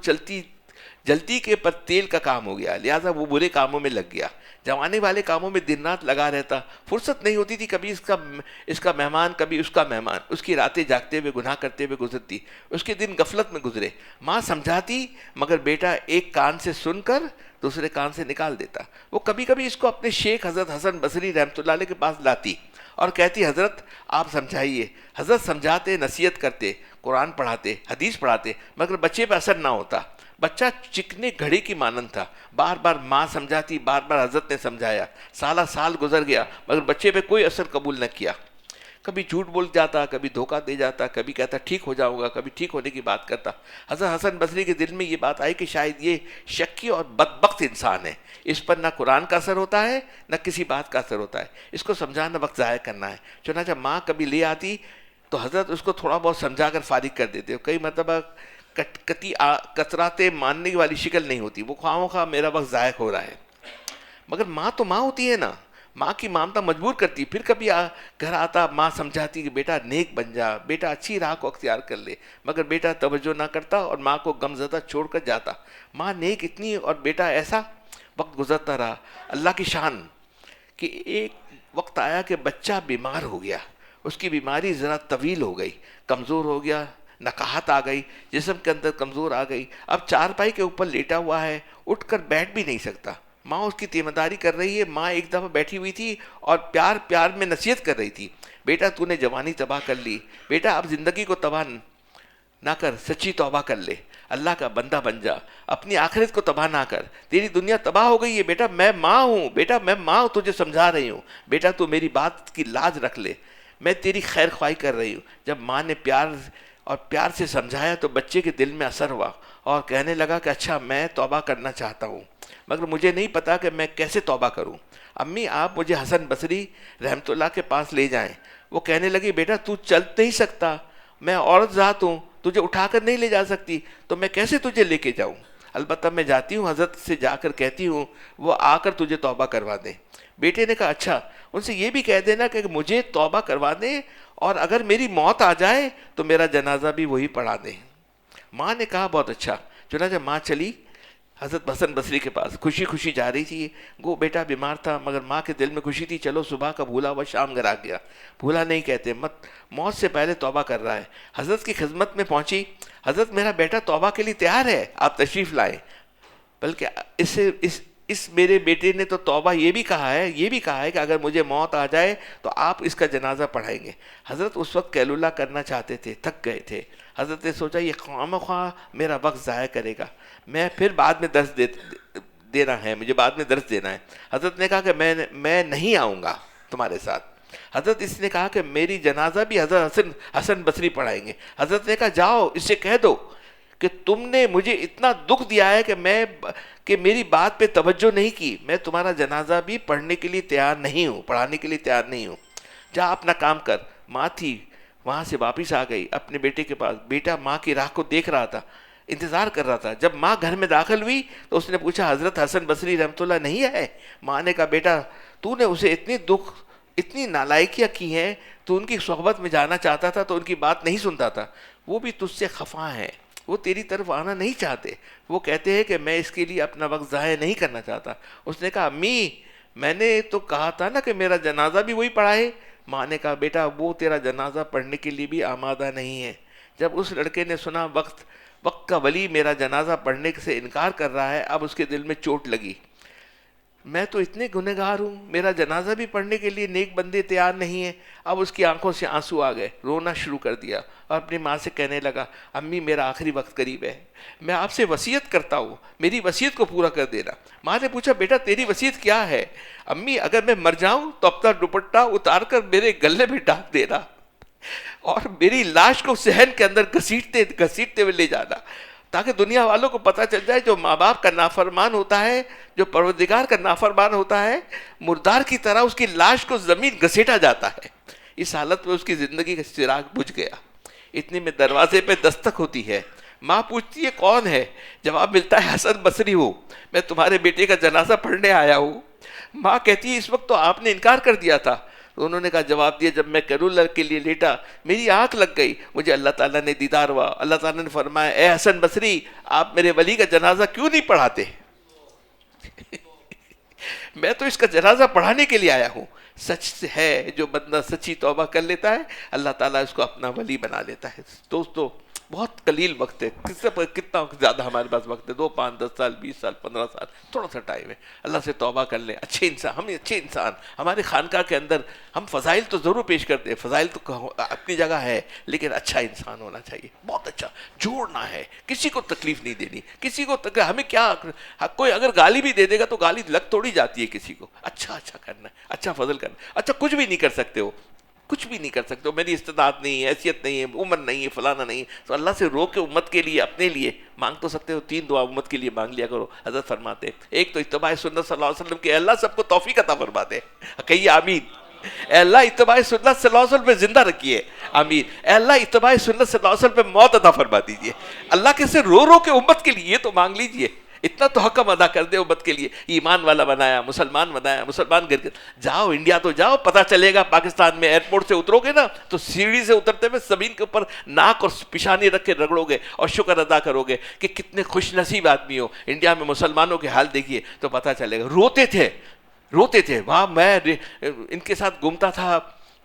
جلتی کے پر تیل کا کام ہو گیا، لہٰذا وہ برے کاموں میں لگ گیا. جوانی والے کاموں میں دن رات لگا رہتا، فرصت نہیں ہوتی تھی. کبھی اس کا مہمان، کبھی اس کا مہمان. اس کی راتیں جاگتے ہوئے گناہ کرتے ہوئے گزرتی، اس کے دن غفلت میں گزرے. ماں سمجھاتی مگر بیٹا ایک کان سے سن کر دوسرے کان سے نکال دیتا. وہ کبھی کبھی اس کو اپنے شیخ حضرت حسن بصری رحمۃ اللہ علیہ کے پاس لاتی اور کہتی حضرت آپ سمجھائیے. حضرت سمجھاتے، نصیحت کرتے، قرآن پڑھاتے، حدیث پڑھاتے، مگر بچے پہ اثر نہ ہوتا. بچہ چکنے گھڑی کی مانند تھا. بار بار ماں سمجھاتی، بار بار حضرت نے سمجھایا. سال گزر گیا مگر بچے پہ کوئی اثر قبول نہ کیا. کبھی جھوٹ بول جاتا، کبھی دھوکہ دے جاتا، کبھی کہتا ٹھیک ہو جاؤں گا، کبھی ٹھیک ہونے کی بات کرتا. حضرت حسن بصری کے دل میں یہ بات آئی کہ شاید یہ شکی اور بدبخت انسان ہے، اس پر نہ قرآن کا اثر ہوتا ہے نہ کسی بات کا اثر ہوتا ہے، اس کو سمجھانا وقت ضائع کرنا ہے. چنانچہ ماں کبھی لے آتی تو حضرت اس کو تھوڑا بہت سمجھا کر فارغ کر دیتے. کئی مرتبہ کتراتے ماننے والی شکل نہیں ہوتی، وہ خواہ میرا وقت ضائع ہو رہا ہے. مگر ماں تو ماں ہوتی ہے نا، ماں کی مامتا مجبور کرتی. پھر کبھی گھر آتا، ماں سمجھاتی کہ بیٹا نیک بن جا، بیٹا اچھی راہ کو اختیار کر لے، مگر بیٹا توجہ نہ کرتا اور ماں کو غم زدہ چھوڑ کر جاتا. ماں نیک اتنی اور بیٹا ایسا. وقت گزرتا رہا. اللہ کی شان کہ ایک وقت آیا کہ بچہ بیمار ہو گیا. اس کی بیماری ذرا طویل ہو گئی، کمزور ہو گیا، نقاہت آ گئی، جسم کے اندر کمزور آ گئی. اب چارپائی کے اوپر لیٹا ہوا ہے، اٹھ کر بیٹھ بھی نہیں سکتا. ماں اس کی تیمارداری کر رہی ہے. ماں ایک دفعہ بیٹھی ہوئی تھی اور پیار میں نصیحت کر رہی تھی. بیٹا تو نے جوانی تباہ کر لی، بیٹا اب زندگی کو تباہ نہ کر، سچی توبہ کر لے، اللہ کا بندہ بن جا، اپنی آخرت کو تباہ نہ کر، تیری دنیا تباہ ہو گئی ہے. بیٹا میں ماں ہوں، بیٹا میں ماں ہوں، تجھے سمجھا رہی ہوں. بیٹا تو میری بات کی لاج رکھ لے، میں تیری خیر خواہی کر رہی ہوں. جب ماں نے پیار سے سمجھایا تو بچے کے دل میں اثر ہوا اور کہنے لگا کہ اچھا میں توبہ کرنا چاہتا ہوں، مگر مجھے نہیں پتا کہ میں کیسے توبہ کروں. امی آپ مجھے حسن بصری رحمۃ اللہ کے پاس لے جائیں. وہ کہنے لگی بیٹا تو چل نہیں سکتا، میں عورت ذات ہوں، تجھے اٹھا کر نہیں لے جا سکتی، تو میں کیسے تجھے لے کے جاؤں. البتہ میں جاتی ہوں، حضرت سے جا کر کہتی ہوں وہ آ کر تجھے توبہ کروا دیں. بیٹے نے کہا اچھا ان سے یہ بھی کہہ دینا کہ مجھے توبہ کروا دیں اور اگر میری موت آ جائے تو میرا جنازہ بھی وہی پڑھا دیں. ماں نے کہا بہت اچھا. چنانچہ ماں چلی حضرت حسن بصری کے پاس، خوشی خوشی جا رہی تھی. وہ بیٹا بیمار تھا مگر ماں کے دل میں خوشی تھی، چلو صبح کا بھولا ہوا شام گھر آ گیا. بھولا نہیں کہتے، موت سے پہلے توبہ کر رہا ہے. حضرت کی خدمت میں پہنچی. حضرت میرا بیٹا توبہ کے لیے تیار ہے، آپ تشریف لائیں. بلکہ اس میرے بیٹے نے تو توبہ یہ بھی کہا ہے کہ اگر مجھے موت آ جائے تو آپ اس کا جنازہ پڑھائیں گے. حضرت اس وقت قیلولہ کرنا چاہتے تھے، تھک گئے تھے. حضرت نے سوچا یہ خواہ میرا وقت ضائع کرے گا، میں پھر بعد میں درس دینا ہے، مجھے بعد میں درس دینا ہے. حضرت نے کہا کہ میں نہیں آؤں گا تمہارے ساتھ. حضرت اس نے کہا کہ میری جنازہ بھی حضرت حسن بصری پڑھائیں گے. حضرت نے کہا جاؤ اس سے کہہ دو کہ تم نے مجھے اتنا دکھ دیا ہے کہ میری بات پہ توجہ نہیں کی، میں تمہارا جنازہ بھی پڑھنے کے لیے تیار نہیں ہوں، پڑھانے کے لیے تیار نہیں ہوں. جا اپنا کام کر. ماں تھی وہاں سے واپس آ گئی اپنے بیٹے کے پاس. بیٹا ماں کی راہ کو دیکھ رہا تھا. انتظار کر رہا تھا. جب ماں گھر میں داخل ہوئی تو اس نے پوچھا حضرت حسن بصری رحمۃ اللہ نہیں ہے؟ ماں نے کہا بیٹا تو نے اسے اتنی نالائکیاں کی ہیں, تو ان کی صحبت میں جانا چاہتا تھا تو ان کی بات نہیں سنتا تھا, وہ بھی تجھ سے خفا ہیں, وہ تیری طرف آنا نہیں چاہتے, وہ کہتے ہیں کہ میں اس کے لیے اپنا وقت ضائع نہیں کرنا چاہتا. اس نے کہا امی میں نے تو کہا تھا نا کہ میرا جنازہ بھی وہی پڑھائے. ماں نے کہا بیٹا وہ تیرا جنازہ پڑھنے کے لیے بھی آمادہ نہیں ہے. جب اس لڑکے نے سنا وقت کا ولی میرا جنازہ پڑھنے سے انکار کر رہا ہے, اب اس کے دل میں چوٹ لگی. میں تو اتنے گنہگار ہوں, میرا جنازہ بھی پڑھنے کے لیے نیک بندے تیار نہیں ہیں. اب اس کی آنکھوں سے آنسو آ گئے, رونا شروع کر دیا اور اپنی ماں سے کہنے لگا امی میرا آخری وقت قریب ہے, میں آپ سے وصیت کرتا ہوں, میری وصیت کو پورا کر دینا. ماں نے پوچھا بیٹا تیری وصیت کیا ہے؟ امی اگر میں مر جاؤں تو اپنا دوپٹہ اتار کر میرے گلے میں ڈال دینا اور میری لاش کو صحن کے اندر گھسیٹتے ہوئے لے جانا, تاکہ دنیا والوں کو پتہ چل جائے جو ماں باپ کا نافرمان ہوتا ہے, جو پروردگار کا نافرمان ہوتا ہے, مردار کی طرح اس کی لاش کو زمین گھسیٹا جاتا ہے. اس حالت میں اس کی زندگی کا چراغ بجھ گیا. اتنے میں دروازے پہ دستک ہوتی ہے. ماں پوچھتی ہے کون ہے؟ جواب ملتا ہے حسن بصری ہو, میں تمہارے بیٹے کا جنازہ پڑھنے آیا ہوں. ماں کہتی ہے اس وقت تو آپ نے انکار کر دیا تھا. تو انہوں نے کہا جواب دیا جب میں کیرولر کے لیے لیٹا میری آنکھ لگ گئی, مجھے اللہ تعالیٰ نے دیدار ہوا. اللہ تعالیٰ نے فرمایا اے حسن بصری آپ میرے ولی کا جنازہ کیوں نہیں پڑھاتے؟ میں تو اس کا جنازہ پڑھانے کے لیے آیا ہوں. سچ ہے جو بندہ سچی توبہ کر لیتا ہے اللہ تعالیٰ اس کو اپنا ولی بنا لیتا ہے. دوستو بہت قلیل وقت ہے, کتنا زیادہ ہمارے پاس وقت ہے, 2 5 10 سال 20 سال 15 سال, تھوڑا سا ٹائم ہے. اللہ سے توبہ کر لیں, اچھے انسان ہمارے خانقاہ کے اندر ہم فضائل تو ضرور پیش کرتے ہیں, فضائل تو اپنی جگہ ہے, لیکن اچھا انسان ہونا چاہیے, بہت اچھا, جوڑنا ہے, کسی کو تکلیف نہیں دینی, کسی کو ہمیں کیا, کوئی اگر گالی بھی دے دے گا تو گالی لگ توڑی جاتی ہے کسی کو. اچھا کرنا ہے, اچھا فضل کرنا. اچھا کچھ بھی نہیں کر سکتے ہو, کچھ بھی نہیں کر سکتے ہو, میری استطاعت نہیں ہے, حیثیت نہیں ہے, عمر نہیں ہے, فلانا نہیں ہے, تو اللہ سے رو کے امت کے لیے اپنے لیے مانگ تو سکتے ہو. 3 دعا امت کے لیے مانگ لیا کرو. حضرت فرماتے ہیں ایک تو اتباع سنت صلی اللہ علیہ وسلم کہ اللہ سب کو توفیق عطا فرما دے, کہیے آمین. اے اللہ اتباع سنت صلی اللہ علیہ وسلم پہ زندہ رکھیے, آمین. اے اللہ اتباع سنت صلی اللہ علیہ وسلم پہ موت عطا فرما دیجیے. اللہ کے سے رو کے امت کے لیے یہ تو مانگ لیجیے, اتنا تو حکم ادا کر دے امت کے لیے. ایمان والا بنایا, مسلمان بنایا, مسلمان گھر جاؤ, انڈیا تو جاؤ, پتہ چلے گا. پاکستان میں ایئرپورٹ سے اترو گے نا تو سیڑھی سے اترتے ہوئے زمین کے اوپر ناک اور پیشانی رکھ کے رگڑو گے اور شکر ادا کرو گے کہ کتنے خوش نصیب آدمی ہو. انڈیا میں مسلمانوں کے حال دیکھیے تو پتہ چلے گا. روتے تھے وہاں. میں ان کے ساتھ گھومتا تھا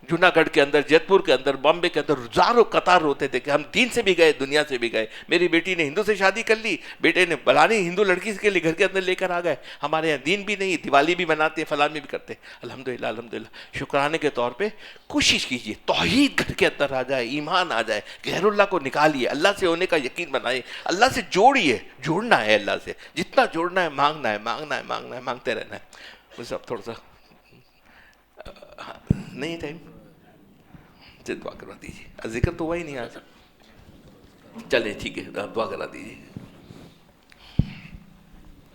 جوناگڑھ کے اندر, جیت پور کے اندر, بامبے کے اندر, ہزاروں قطار روتے تھے کہ ہم دین سے بھی گئے, دنیا سے بھی گئے. میری بیٹی نے ہندو سے شادی کر لی, بیٹے نے بلانی ہندو لڑکی کے لیے گھر کے اندر لے کر آ گئے. ہمارے یہاں دین بھی نہیں, دیوالی بھی مناتے ہیں, فلاں بھی کرتے ہیں. الحمدللہ شکرانے کے طور پہ کوشش کیجیے توحید گھر کے اندر آ جائے, ایمان آ جائے, غیر اللہ کو نکالیے, اللہ سے ہونے کا یقین بنائیے, اللہ سے جوڑیے. جوڑنا ہے اللہ سے, جتنا جوڑنا ہے, مانگنا ہے, مانگتے رہنا ہے. مجھے اب تھوڑا سا نہیں ٹائم, دعا کروا دیجیے. ذکر تو ہوا ہی نہیں آج, چلے ٹھیک ہے, دعا کرا دیجیے.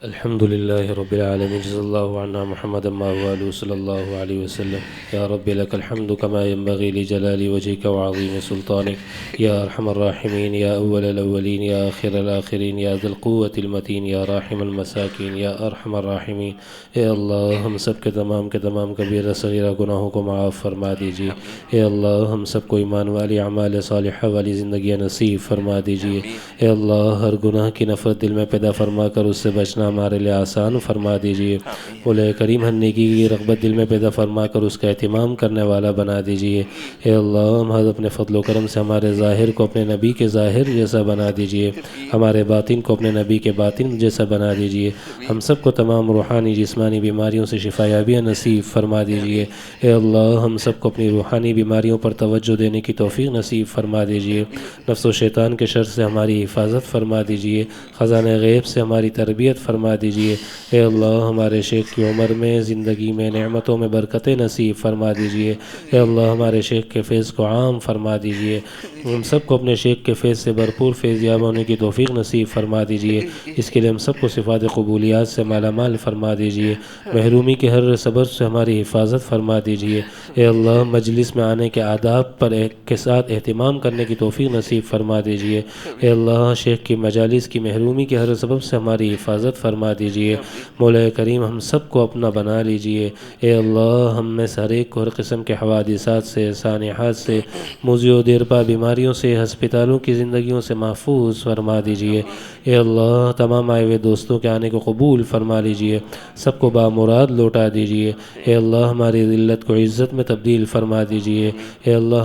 الحمد لله رب العالمين جزا الله عنا محمد ما هو صلى الله عليه وسلم. يا رب لك الحمد كما ينبغي لجلال وجهك وعظيم سلطانك يا أرحم الراحمين يا أول الأولين يا آخر الآخرين يا ذا القوة المتين يا راحم المساكين يا أرحم الراحمين. اے اللہ ہم سب کے تمام کبیرہ صغیرہ گناہوں کو معاف فرما دیجیے. اے اللہ ہم سب کو ایمان والی اعمال صالحہ والی زندگیاں نصیب فرما دیجیے. اے اللہ ہر گناہ کی نفرت دل میں پیدا فرما کر اس سے بچنا ہمارے لیے آسان فرما دیجیے. مولا کریم ہر نیکی کی رغبت دل میں پیدا فرما کر اس کا اہتمام کرنے والا بنا دیجیے. اے اللہ ہم اپنے فضل و کرم سے ہمارے ظاہر کو اپنے نبی کے ظاہر جیسا بنا دیجیے, ہمارے باطن کو اپنے نبی کے باطن جیسا بنا دیجیے. ہم سب کو تمام روحانی جسمانی بیماریوں سے شفا یابیاں نصیب فرما دیجیے. اے اللہ ہم سب کو اپنی روحانی بیماریوں پر توجہ دینے کی توفیق نصیب فرما دیجیے. نفس و شیطان کے شر سے ہماری حفاظت فرما دیجیے. خزانہ غیب سے ہماری تربیت فرما فرما دیجیے۔ اے اللہ ہمارے شیخ کی عمر میں، زندگی میں، نعمتوں میں برکتیں نصیب فرما دیجیے۔ اے اللہ ہمارے شیخ کے فیض کو عام فرما دیجیے۔ ہم سب کو اپنے شیخ کے فیض سے بھرپور فیض یاب ہونے کی توفیق نصیب فرما دیجیے۔ اس کے لیے ہم سب کو صفات قبولیات سے مالا مال فرما دیجیے۔ محرومی کے ہر سبب سے ہماری حفاظت فرما دیجیے۔ اے اللہ مجلس میں آنے کے آداب پر کے ساتھ اہتمام کرنے کی توفیق نصیب فرما دیجیے۔ اے اللہ شیخ کی مجالس کی محرومی کے ہر سبب سے ہماری حفاظت فرما دیجیے۔ مولا کریم ہم سب کو اپنا بنا لیجیے۔ اے اللہ ہم میں سے ہر ایک کو ہر قسم کے حوادثات سے، سانحات سے، موذی و دیرپا بیماریوں سے، ہسپتالوں کی زندگیوں سے محفوظ فرما دیجیے۔ اے اللہ تمام آئے ہوئے دوستوں کے آنے کو قبول فرما لیجیے، سب کو بامراد لوٹا دیجیے۔ اے اللہ ہماری ذلت کو عزت میں تبدیل فرما دیجیے۔ اے اللہ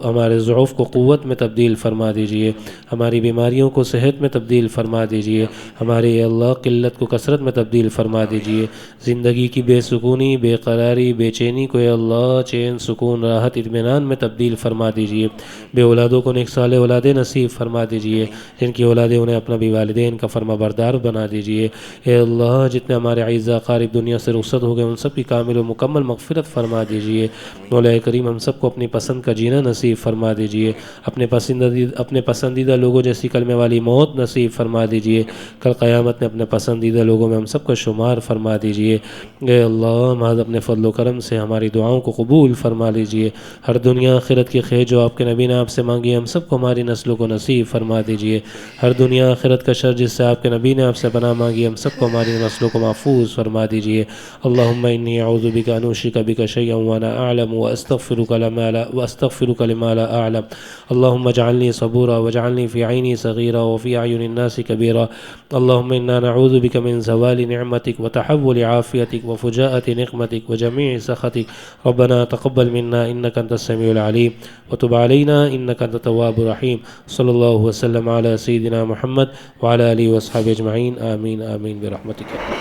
ہمارے ضعف کو قوت میں تبدیل فرما دیجیے، ہماری بیماریوں کو صحت میں تبدیل فرما دیجیے، ہماری اے اللہ قلت کو کثرت میں تبدیل فرما دیجیے۔ زندگی کی بے سکونی، بے قراری، بے چینی کو اے اللہ چین، سکون، راحت، اطمینان میں تبدیل فرما دیجیے۔ بے اولادوں کو نیک صالح اولادیں نصیب فرما دیجیے، جن کی اولادیں انہیں اپنا بھی والدین کا فرما بردار بنا دیجیے۔ اے اللہ جتنے ہمارے اعزاء اقارب دنیا سے رخصت ہو گئے ان سب کی کامل و مکمل مغفرت فرما دیجیے۔ مولا کریم ہم سب کو اپنی پسند کا جینا نصیب فرما دیجیے، اپنے پسندیدہ لوگوں جیسی کلمے والی موت نصیب فرما دیجیے۔ کل قیامت میں اپنے پسندیدہ لوگوں میں ہم سب کو شمار فرما دیجیے۔ اے اللہ محض اپنے فضل و کرم سے ہماری دعاؤں کو قبول فرما لیجیے۔ ہر دنیا آخرت کی خیر جو آپ کے نبی نے آپ سے مانگی ہم سب کو ہماری نسلوں کو نصیب فرما دیجیے۔ ہر دنیا آخرت کا شر جس سے آپ کے نبی نے آپ سے پناہ مانگی ہم سب کو ہماری نسلوں کو محفوظ فرما دیجیے۔ اللہم انی اعوذ بک ان اشرک بک شیئا وانا اعلم واستغفرک لما لا اعلم۔ اللہم اجعلنی صبورا واجعلنی فی عینی صغیرا وفی اعین الناس کبیرا۔ اللہم انا نعوذ بک من زوال نعمتک وتحول عافیتک وفجاءة نقمتک وجمیع سخطک۔ ربنا تقبل منا انک انت السمیع العلیم وتب علینا انک انت التواب الرحیم۔ صلی اللہ وسلم علی سیدنا محمد وعلی آلہ وصحبہ اجمعین، آمین آمین برحمتک۔